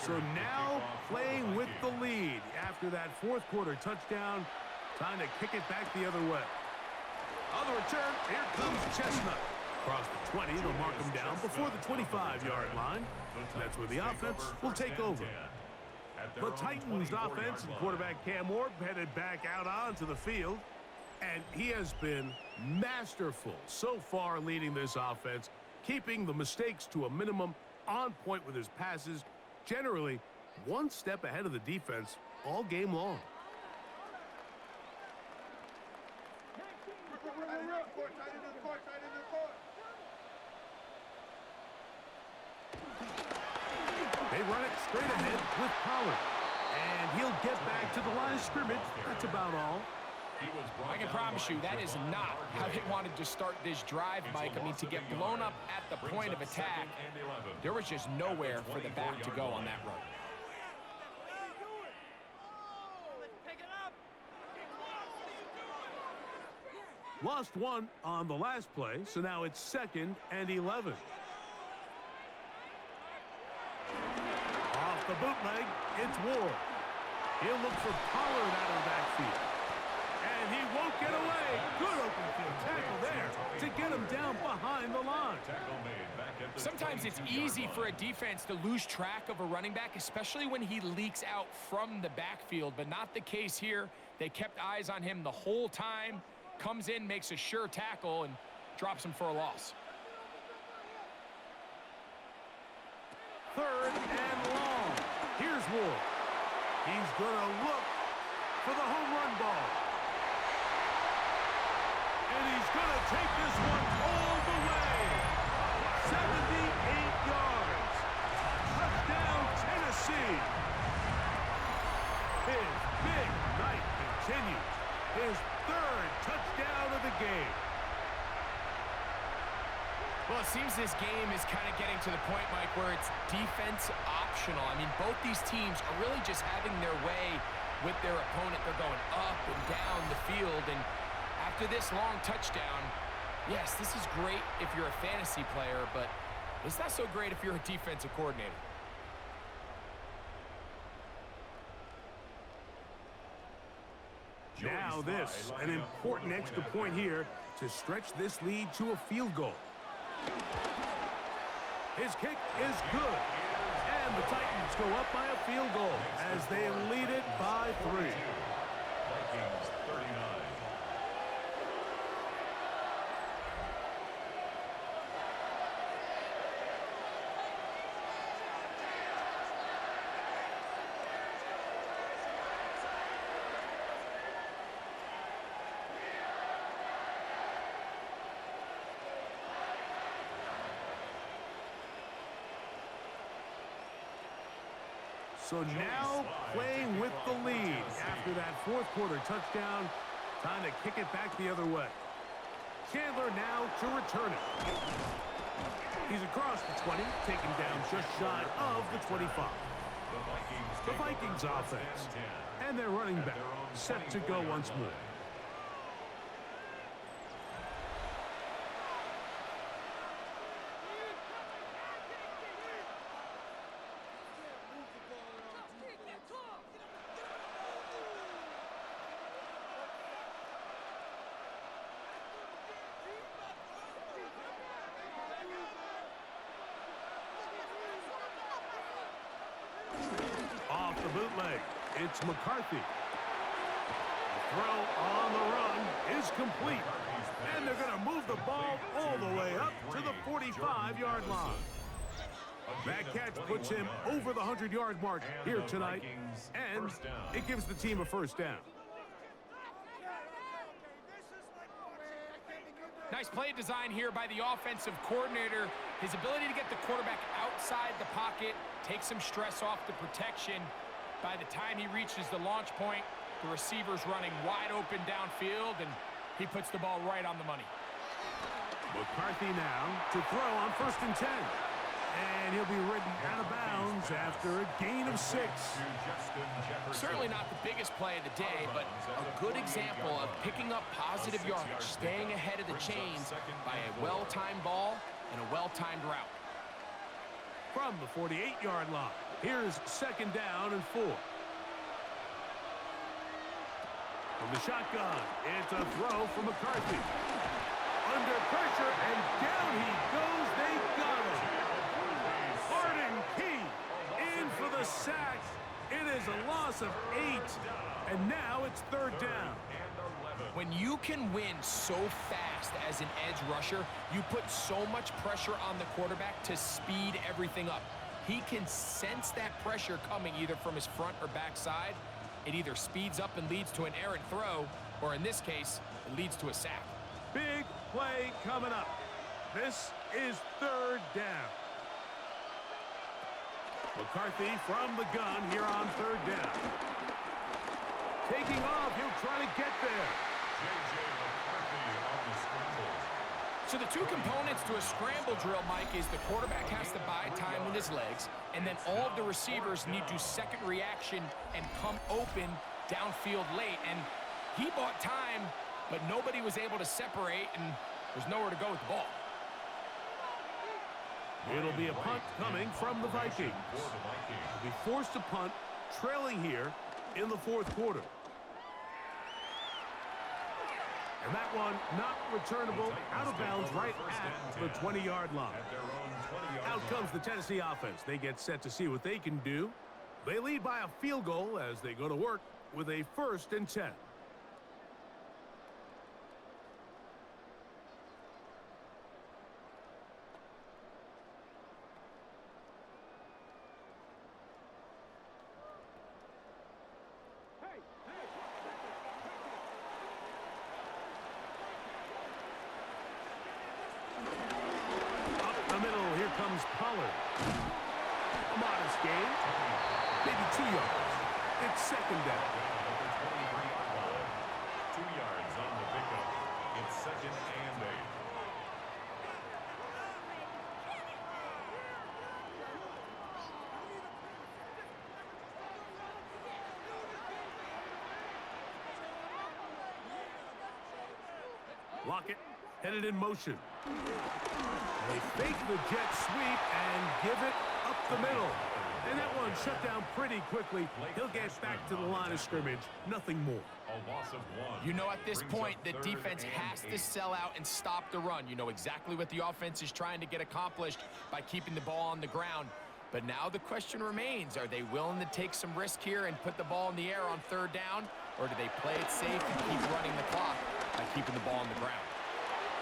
So now playing with the lead after that fourth quarter touchdown. Time to kick it back the other way. On the return, here comes Chestnut. Across the 20, they'll mark him down before the 25-yard line. That's where the offense will take over. The Titans offense and quarterback Cam Ward headed back out onto the field. And he has been masterful so far leading this offense, keeping the mistakes to a minimum, on point with his passes, generally one step ahead of the defense all game long. They run it straight ahead with Pollard. And he'll get back to the line of scrimmage. That's about all. I can promise you that is not how they wanted to start this drive, Mike. I mean, to get blown up at the point of attack, there was just nowhere for the back to go on that run. Lost one on the last play, so now it's 2nd and 11. Off the bootleg, it's Ward. He'll look for Pollard out of the backfield. And he won't get away. Good open field tackle there to get him down behind the line. Sometimes it's easy for a defense to lose track of a running back, especially when he leaks out from the backfield, but not the case here. They kept eyes on him the whole time. Comes in, makes a sure tackle, and drops him for a loss. 3rd and long. Here's Ward. He's going to look for the home run ball. And he's going to take this one all the way. 78 yards. Touchdown, Tennessee. His big night continues. His 3rd touchdown of the game. Well, it seems this game is kind of getting to the point, Mike, where it's defense optional. I mean, both these teams are really just having their way with their opponent. They're going up and down the field, and after this long touchdown, yes, this is great if you're a fantasy player, but it's not so great if you're a defensive coordinator. Now this, an important extra point here to stretch this lead to a field goal. His kick is good. And the Titans go up by a field goal as they lead it by 3. Vikings 39. So now playing with the lead after that 4th quarter touchdown. Time to kick it back the other way. Chandler now to return it. He's across the 20, taken down just shy of the 25. The Vikings offense. And their running back set to go once more. Off the bootleg, it's McCarthy. The throw on the run is complete. And they're going to move the ball all the way up to the 45-yard line. That catch puts him over the 100-yard mark here tonight. And it gives the team a 1st down. Nice play design here by the offensive coordinator. His ability to get the quarterback outside the pocket, take some stress off the protection. By the time he reaches the launch point, the receiver's running wide open downfield, and he puts the ball right on the money. McCarthy now to throw on 1st and 10. And he'll be ridden out of bounds after a gain of 6. Certainly not the biggest play of the day, but a good example of picking up positive yardage, staying ahead of the chains by a well-timed ball and a well-timed route. From the 48-yard line, here's 2nd down and 4. From the shotgun, it's a throw from McCarthy. Under pressure, and down he goes. They got him. Arden Key in for the sack. It is a loss of 8, and now it's 3rd down. When you can win so fast as an edge rusher, you put so much pressure on the quarterback to speed everything up. He can sense that pressure coming either from his front or back side. It either speeds up and leads to an errant throw, or in this case, it leads to a sack. Big play coming up. This is 3rd down. McCarthy from the gun here on 3rd down. Taking off, he'll try to get there. So the two components to a scramble drill, Mike, is the quarterback has to buy time with his legs, and then all of the receivers need to second reaction and come open downfield late. And he bought time, but nobody was able to separate, and there's nowhere to go with the ball. It'll be a punt coming from the Vikings. They'll be forced to punt, trailing here in the fourth quarter. And that one not returnable, out of bounds right at the 20-yard line. Out comes the Tennessee offense. They get set to see what they can do. They lead by a field goal as they go to work with a 1st and 10. Comes Pollard. A modest gain. Maybe 2 yards. It's 2nd down. 2 yards on the pickup. It's 2nd and 8. Lockett headed in motion. They fake the jet sweep and give it up the middle. And that one shut down pretty quickly. He'll get back to the line of scrimmage. Nothing more. A loss of 1. You know, at this point, the defense has to sell out and stop the run. You know exactly what the offense is trying to get accomplished by keeping the ball on the ground. But now the question remains, are they willing to take some risk here and put the ball in the air on 3rd down? Or do they play it safe and keep running the clock by keeping the ball on the ground?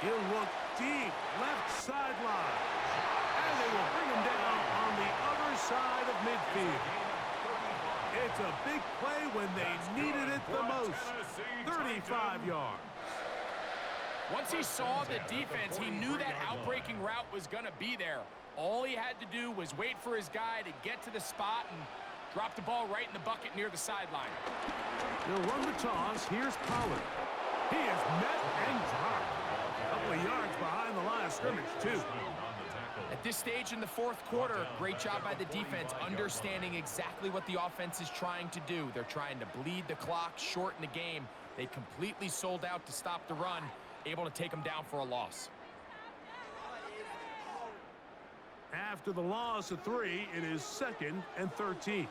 He'll look deep, left sideline. And they will bring him down on the other side of midfield. It's a big play when they needed it the most. 35 yards. Once he saw the defense, he knew that outbreaking route was going to be there. All he had to do was wait for his guy to get to the spot and drop the ball right in the bucket near the sideline. He'll run the toss. Here's Pollard. He is met and dropped. A couple of yards behind the line of scrimmage, too. At this stage in the 4th quarter, great job by the defense, understanding exactly what the offense is trying to do. They're trying to bleed the clock, shorten the game. They completely sold out to stop the run, able to take them down for a loss. After the loss of 3, it is 2nd and 13.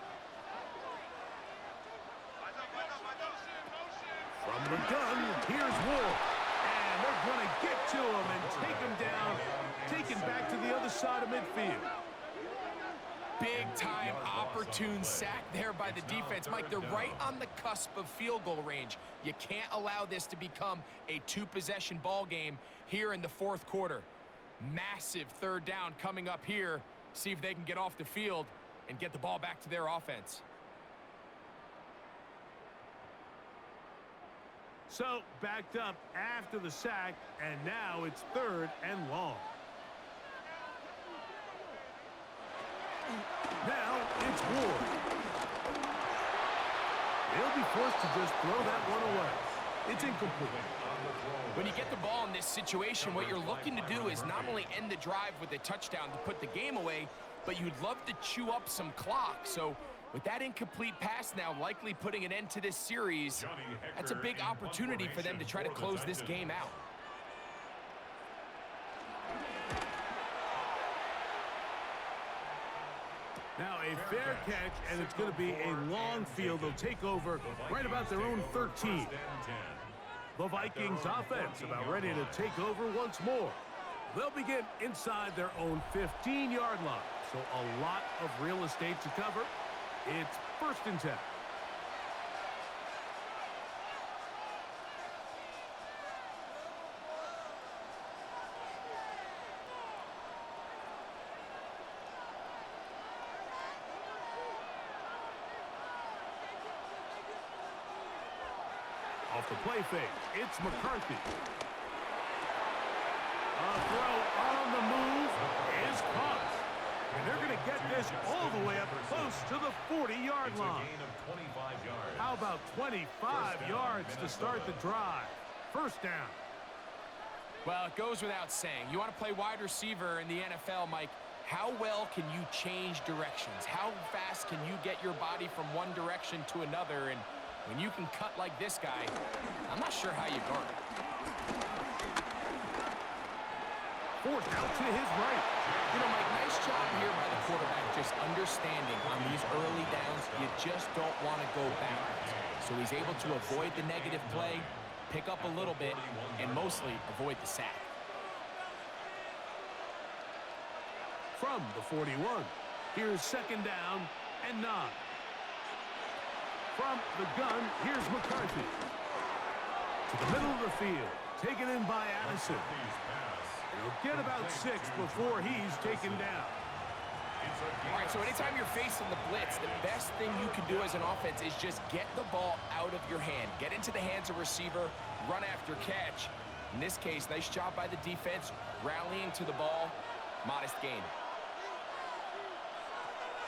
From the gun, here's Wolf. And they're going to get to him and take him down, taken back to the other side of midfield. Big-time opportune sack there by the defense. Mike, they're right on the cusp of field goal range. You can't allow this to become a 2-possession ball game here in the 4th quarter. Massive 3rd down coming up here. See if they can get off the field and get the ball back to their offense. So, backed up after the sack, and now it's 3rd and long. Now it's Ward. He'll be forced to just throw that one away. It's incomplete. When you get the ball in this situation, what you're looking to do is not only end the drive with a touchdown to put the game away, but you'd love to chew up some clock. So with that incomplete pass now likely putting an end to this series, that's a big opportunity for them to try to close this game out. Now a fair catch, and it's going to be a long field. They'll take over right about their own 13. The Vikings offense about ready to take over once more. They'll begin inside their own 15-yard line. So a lot of real estate to cover. It's 1st and 10. Off the play fake, it's McCarthy. A throw on the move is caught. And they're going to get this all the way up close to the 40-yard line. How about 25 yards to start the drive? First down. Well, it goes without saying. You want to play wide receiver in the NFL, Mike. How well can you change directions? How fast can you get your body from one direction to another? And when you can cut like this guy, I'm not sure how you guard it. Forced out to his right. You know, Mike, nice job here by the quarterback just understanding on these early downs, you just don't want to go backwards. So he's able to avoid the negative play, pick up a little bit, and mostly avoid the sack. From the 41, here's second down and 9. From the gun, here's McCarthy. To the middle of the field, taken in by Addison. He'll get about 6 before he's taken down. All right, so anytime you're facing the blitz, the best thing you can do as an offense is just get the ball out of your hand. Get into the hands of receiver, run after catch. In this case, nice job by the defense, rallying to the ball, modest gain.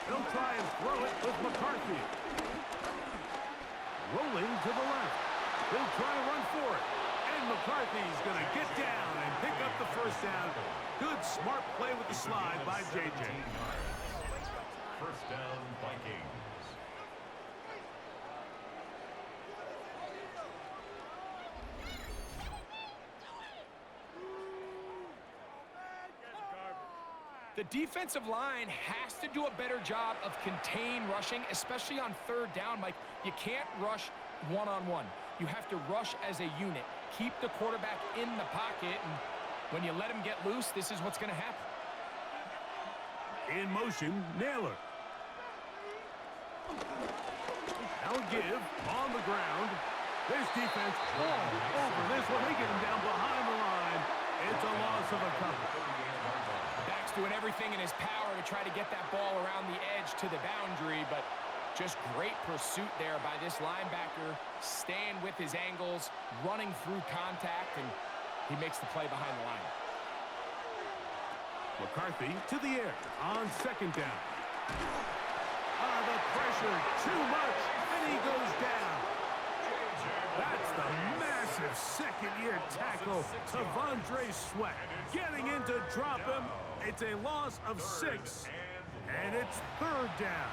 He'll try and throw it with McCarthy. Rolling to the left. He'll try to run for it. And McCarthy's going to get down and pick up the first down. Good, smart play with the slide by J.J. First down, Vikings. The defensive line has to do a better job of contain rushing, especially on third down, Mike. You can't rush one-on-one. You have to rush as a unit. Keep the quarterback in the pocket, and when you let him get loose, this is what's going to happen. In motion, Naylor. Now give on the ground. This defense all over this one. They get him down behind the line. It's a loss of a couple. Back's doing everything in his power to try to get that ball around the edge to the boundary, but just great pursuit there by this linebacker, staying with his angles, running through contact, and he makes the play behind the line. McCarthy to the air on second down. The pressure, too much, and he goes down. That's the massive second-year tackle to Vondre Sweat. Getting in to drop him. It's a loss of 6, and it's third down.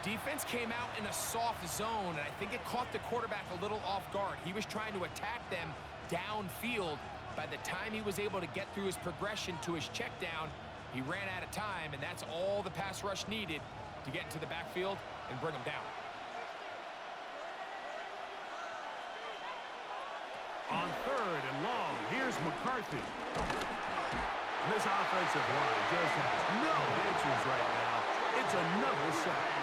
Defense came out in a soft zone, and I think it caught the quarterback a little off guard. He was trying to attack them downfield. By the time he was able to get through his progression to his check down, he ran out of time, and that's all the pass rush needed to get into the backfield and bring him down. On third and long, here's McCarthy. This offensive line just has no answers right now. It's another sack.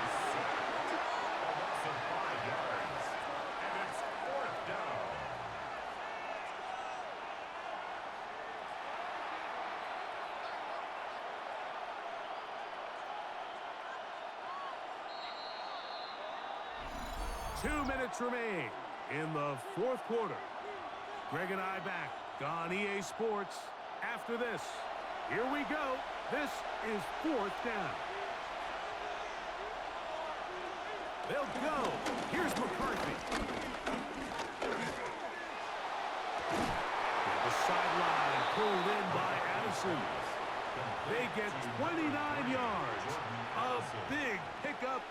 A loss of 5 yards. And it's fourth down. Two minutes remain in the fourth quarter. Greg and I back on EA Sports. After this, here we go. This is fourth down. They'll go. Here's McCarthy. The sideline pulled in by Addison. They get 29 yards. A big pickup.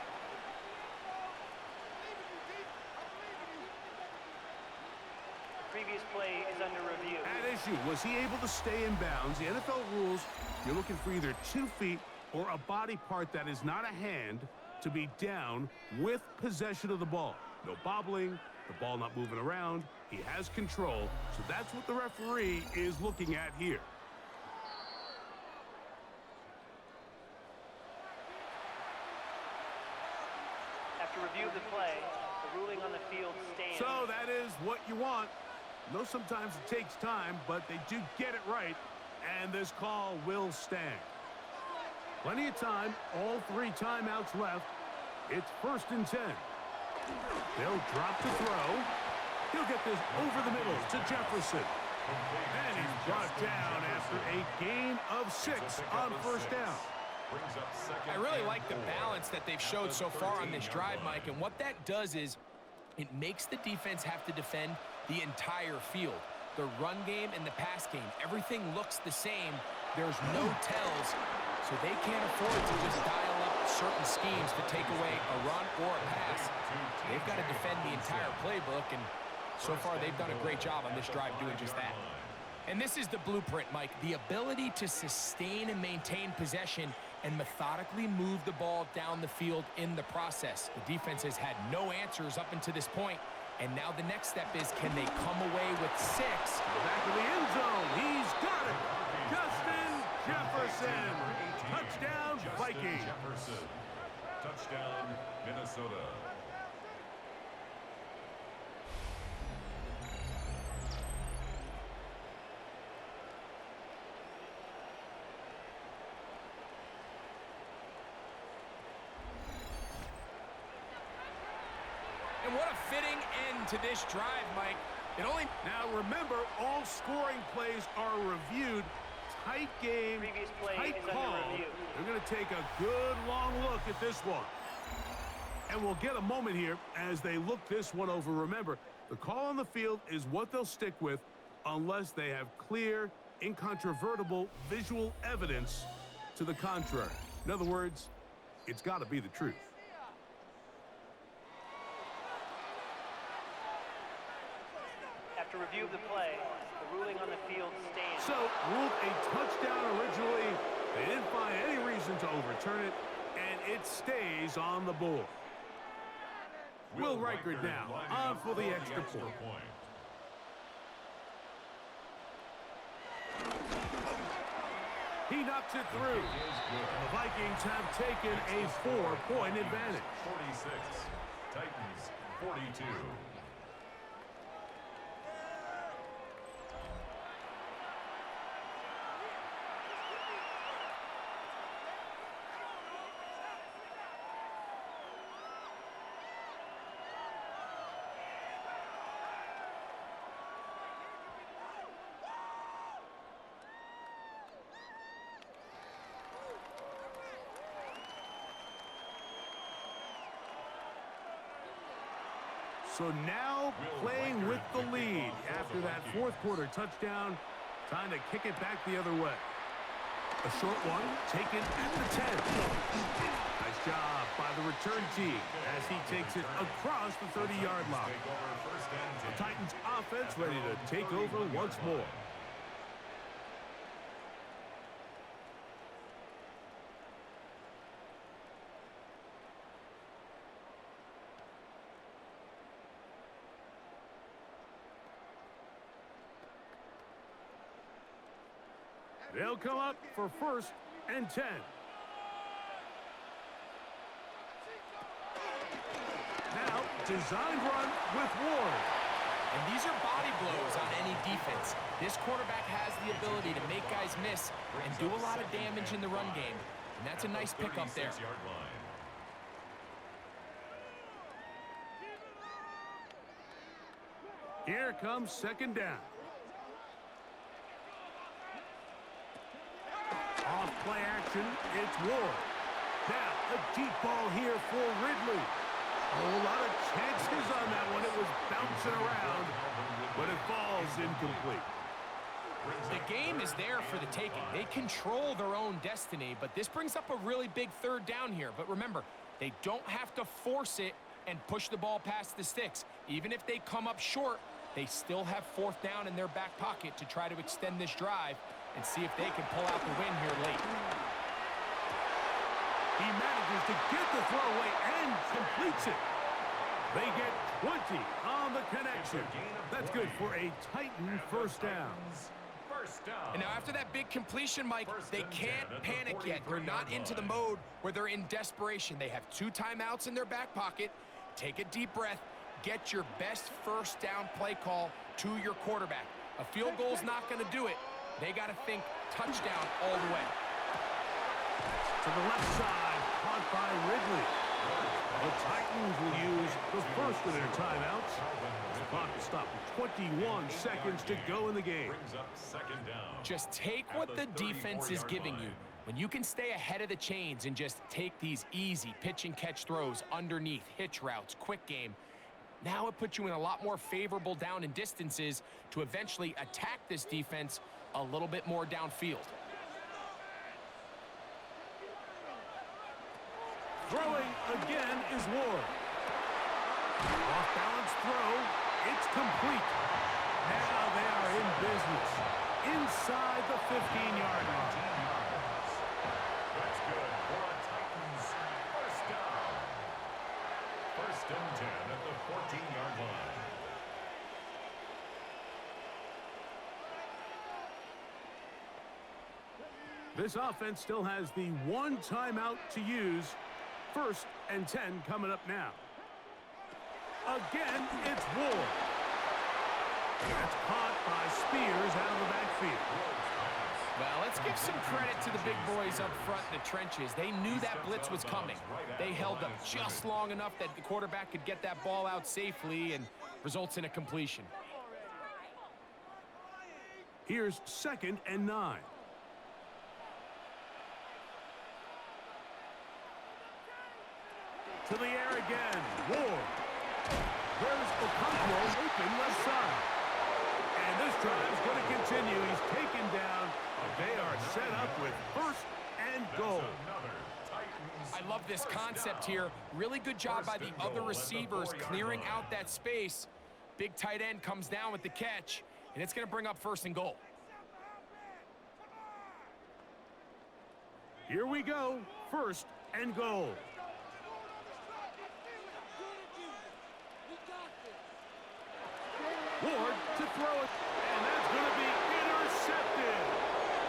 Previous play is under review. At issue, was he able to stay in bounds? The NFL rules, you're looking for either 2 feet or a body part that is not a hand to be down with possession of the ball. No bobbling, the ball not moving around. He has control, so that's what the referee is looking at here. After review of the play, the ruling on the field stands. So that is what you want. I know sometimes it takes time, but they do get it right, and this call will stand. Plenty of time, all 3 timeouts left. It's first and 10. They'll drop to throw. He'll get this over the middle to Jefferson. And he's brought down after a gain of 6 on first down. I really like the balance that they've showed so far on this drive, Mike, and what that does is It makes the defense have to defend the entire field. The run game and the pass game, everything looks the same. There's no tells, so they can't afford to just dial up certain schemes to take away a run or a pass. They've got to defend the entire playbook, and so far they've done a great job on this drive doing just that. And this is the blueprint, Mike. The ability to sustain and maintain possession and methodically move the ball down the field in the process. The defense has had no answers up until this point, and now the next step is, can they come away with 6? Back of the end zone. He's got it. Justin Jefferson. Touchdown, Vikings. Touchdown, Minnesota. And what a fitting end to this drive, Mike. Now remember, all scoring plays are reviewed. Tight game, Previous play tight is under call. review. They're going to take a good long look at this one. And we'll get a moment here as they look this one over. Remember, the call on the field is what they'll stick with unless they have clear, incontrovertible visual evidence to the contrary. In other words, it's got to be the truth. After review of the play, the ruling on the field stands. So, ruled a touchdown originally. They didn't find any reason to overturn it, and it stays on the board. Will Riker now on for the extra point. He knocks it through. The Vikings have taken a 4-point advantage. 46, Titans 42. So now playing with the lead after that fourth quarter touchdown. Time to kick it back the other way. A short one taken at the 10. Nice job by the return team as he takes it across the 30-yard line. The Titans offense ready to take over once more. They'll come up for 1st and 10. Now, designed run with Ward. And these are body blows on any defense. This quarterback has the ability to make guys miss and do a lot of damage in the run game. And that's a nice pickup there. Here comes 2nd down. Off play action, it's Ward. Now, a deep ball here for Ridley. A whole lot of chances on that one. It was bouncing around, but it falls incomplete. The game is there for the taking. They control their own destiny, but this brings up a really big 3rd down here. But remember, they don't have to force it and push the ball past the sticks. Even if they come up short, they still have 4th down in their back pocket to try to extend this drive and see if they can pull out the win here late. He manages to get the throw away and completes it. They get 20 on the connection. That's good for a Titan 1st down. And now after that big completion, Mike, they can't panic yet. They're not into the mode where they're in desperation. They have 2 timeouts in their back pocket. Take a deep breath. Get your best 1st down play call to your quarterback. A field goal's not going to do it. They got to think touchdown all the way. To the left side, caught by Ridley. The Titans will use the 1st of their timeouts. The clock will stop with 21 seconds to go in the game. Just take what the defense is giving you. When you can stay ahead of the chains and just take these easy pitch and catch throws underneath, hitch routes, quick game, Now it puts you in a lot more favorable down and distances to eventually attack this defense a little bit more downfield. Throwing again is Ward. Off-balance throw. It's complete. Now they are in business. Inside the 15-yard line. That's good for a Titans first down. First and 10 at the 14-yard line. This offense still has the one timeout to use. First and 10 coming up now. Again, it's Ward. That's caught by Spears out of the backfield. Well, let's give some credit to the big boys up front in the trenches. They knew that blitz was coming. They held up just long enough that the quarterback could get that ball out safely and results in a completion. Here's second and 9. To the air again. Ward. There's Okonkwo open left side. And this drive's going to continue. He's taken down. They are set up with first and goal. I love this concept here. Really good job by the other receivers clearing out that space. Big tight end comes down with the catch, and it's going to bring up first and goal. Here we go. First and goal. Ward to throw it, and that's going to be intercepted.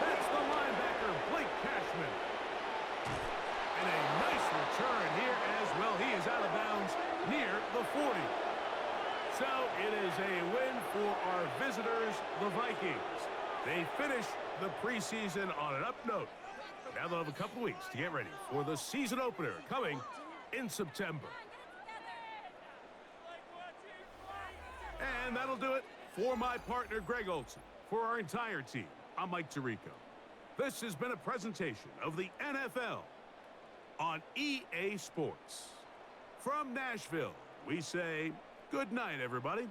That's the linebacker, Blake Cashman. And a nice return here as well. He is out of bounds near the 40. So it is a win for our visitors, the Vikings. They finish the preseason on an up note. Now they'll have a couple weeks to get ready for the season opener coming in September. And that'll do it for my partner, Greg Olson. For our entire team, I'm Mike Tirico. This has been a presentation of the NFL on EA Sports. From Nashville, we say good night, everybody.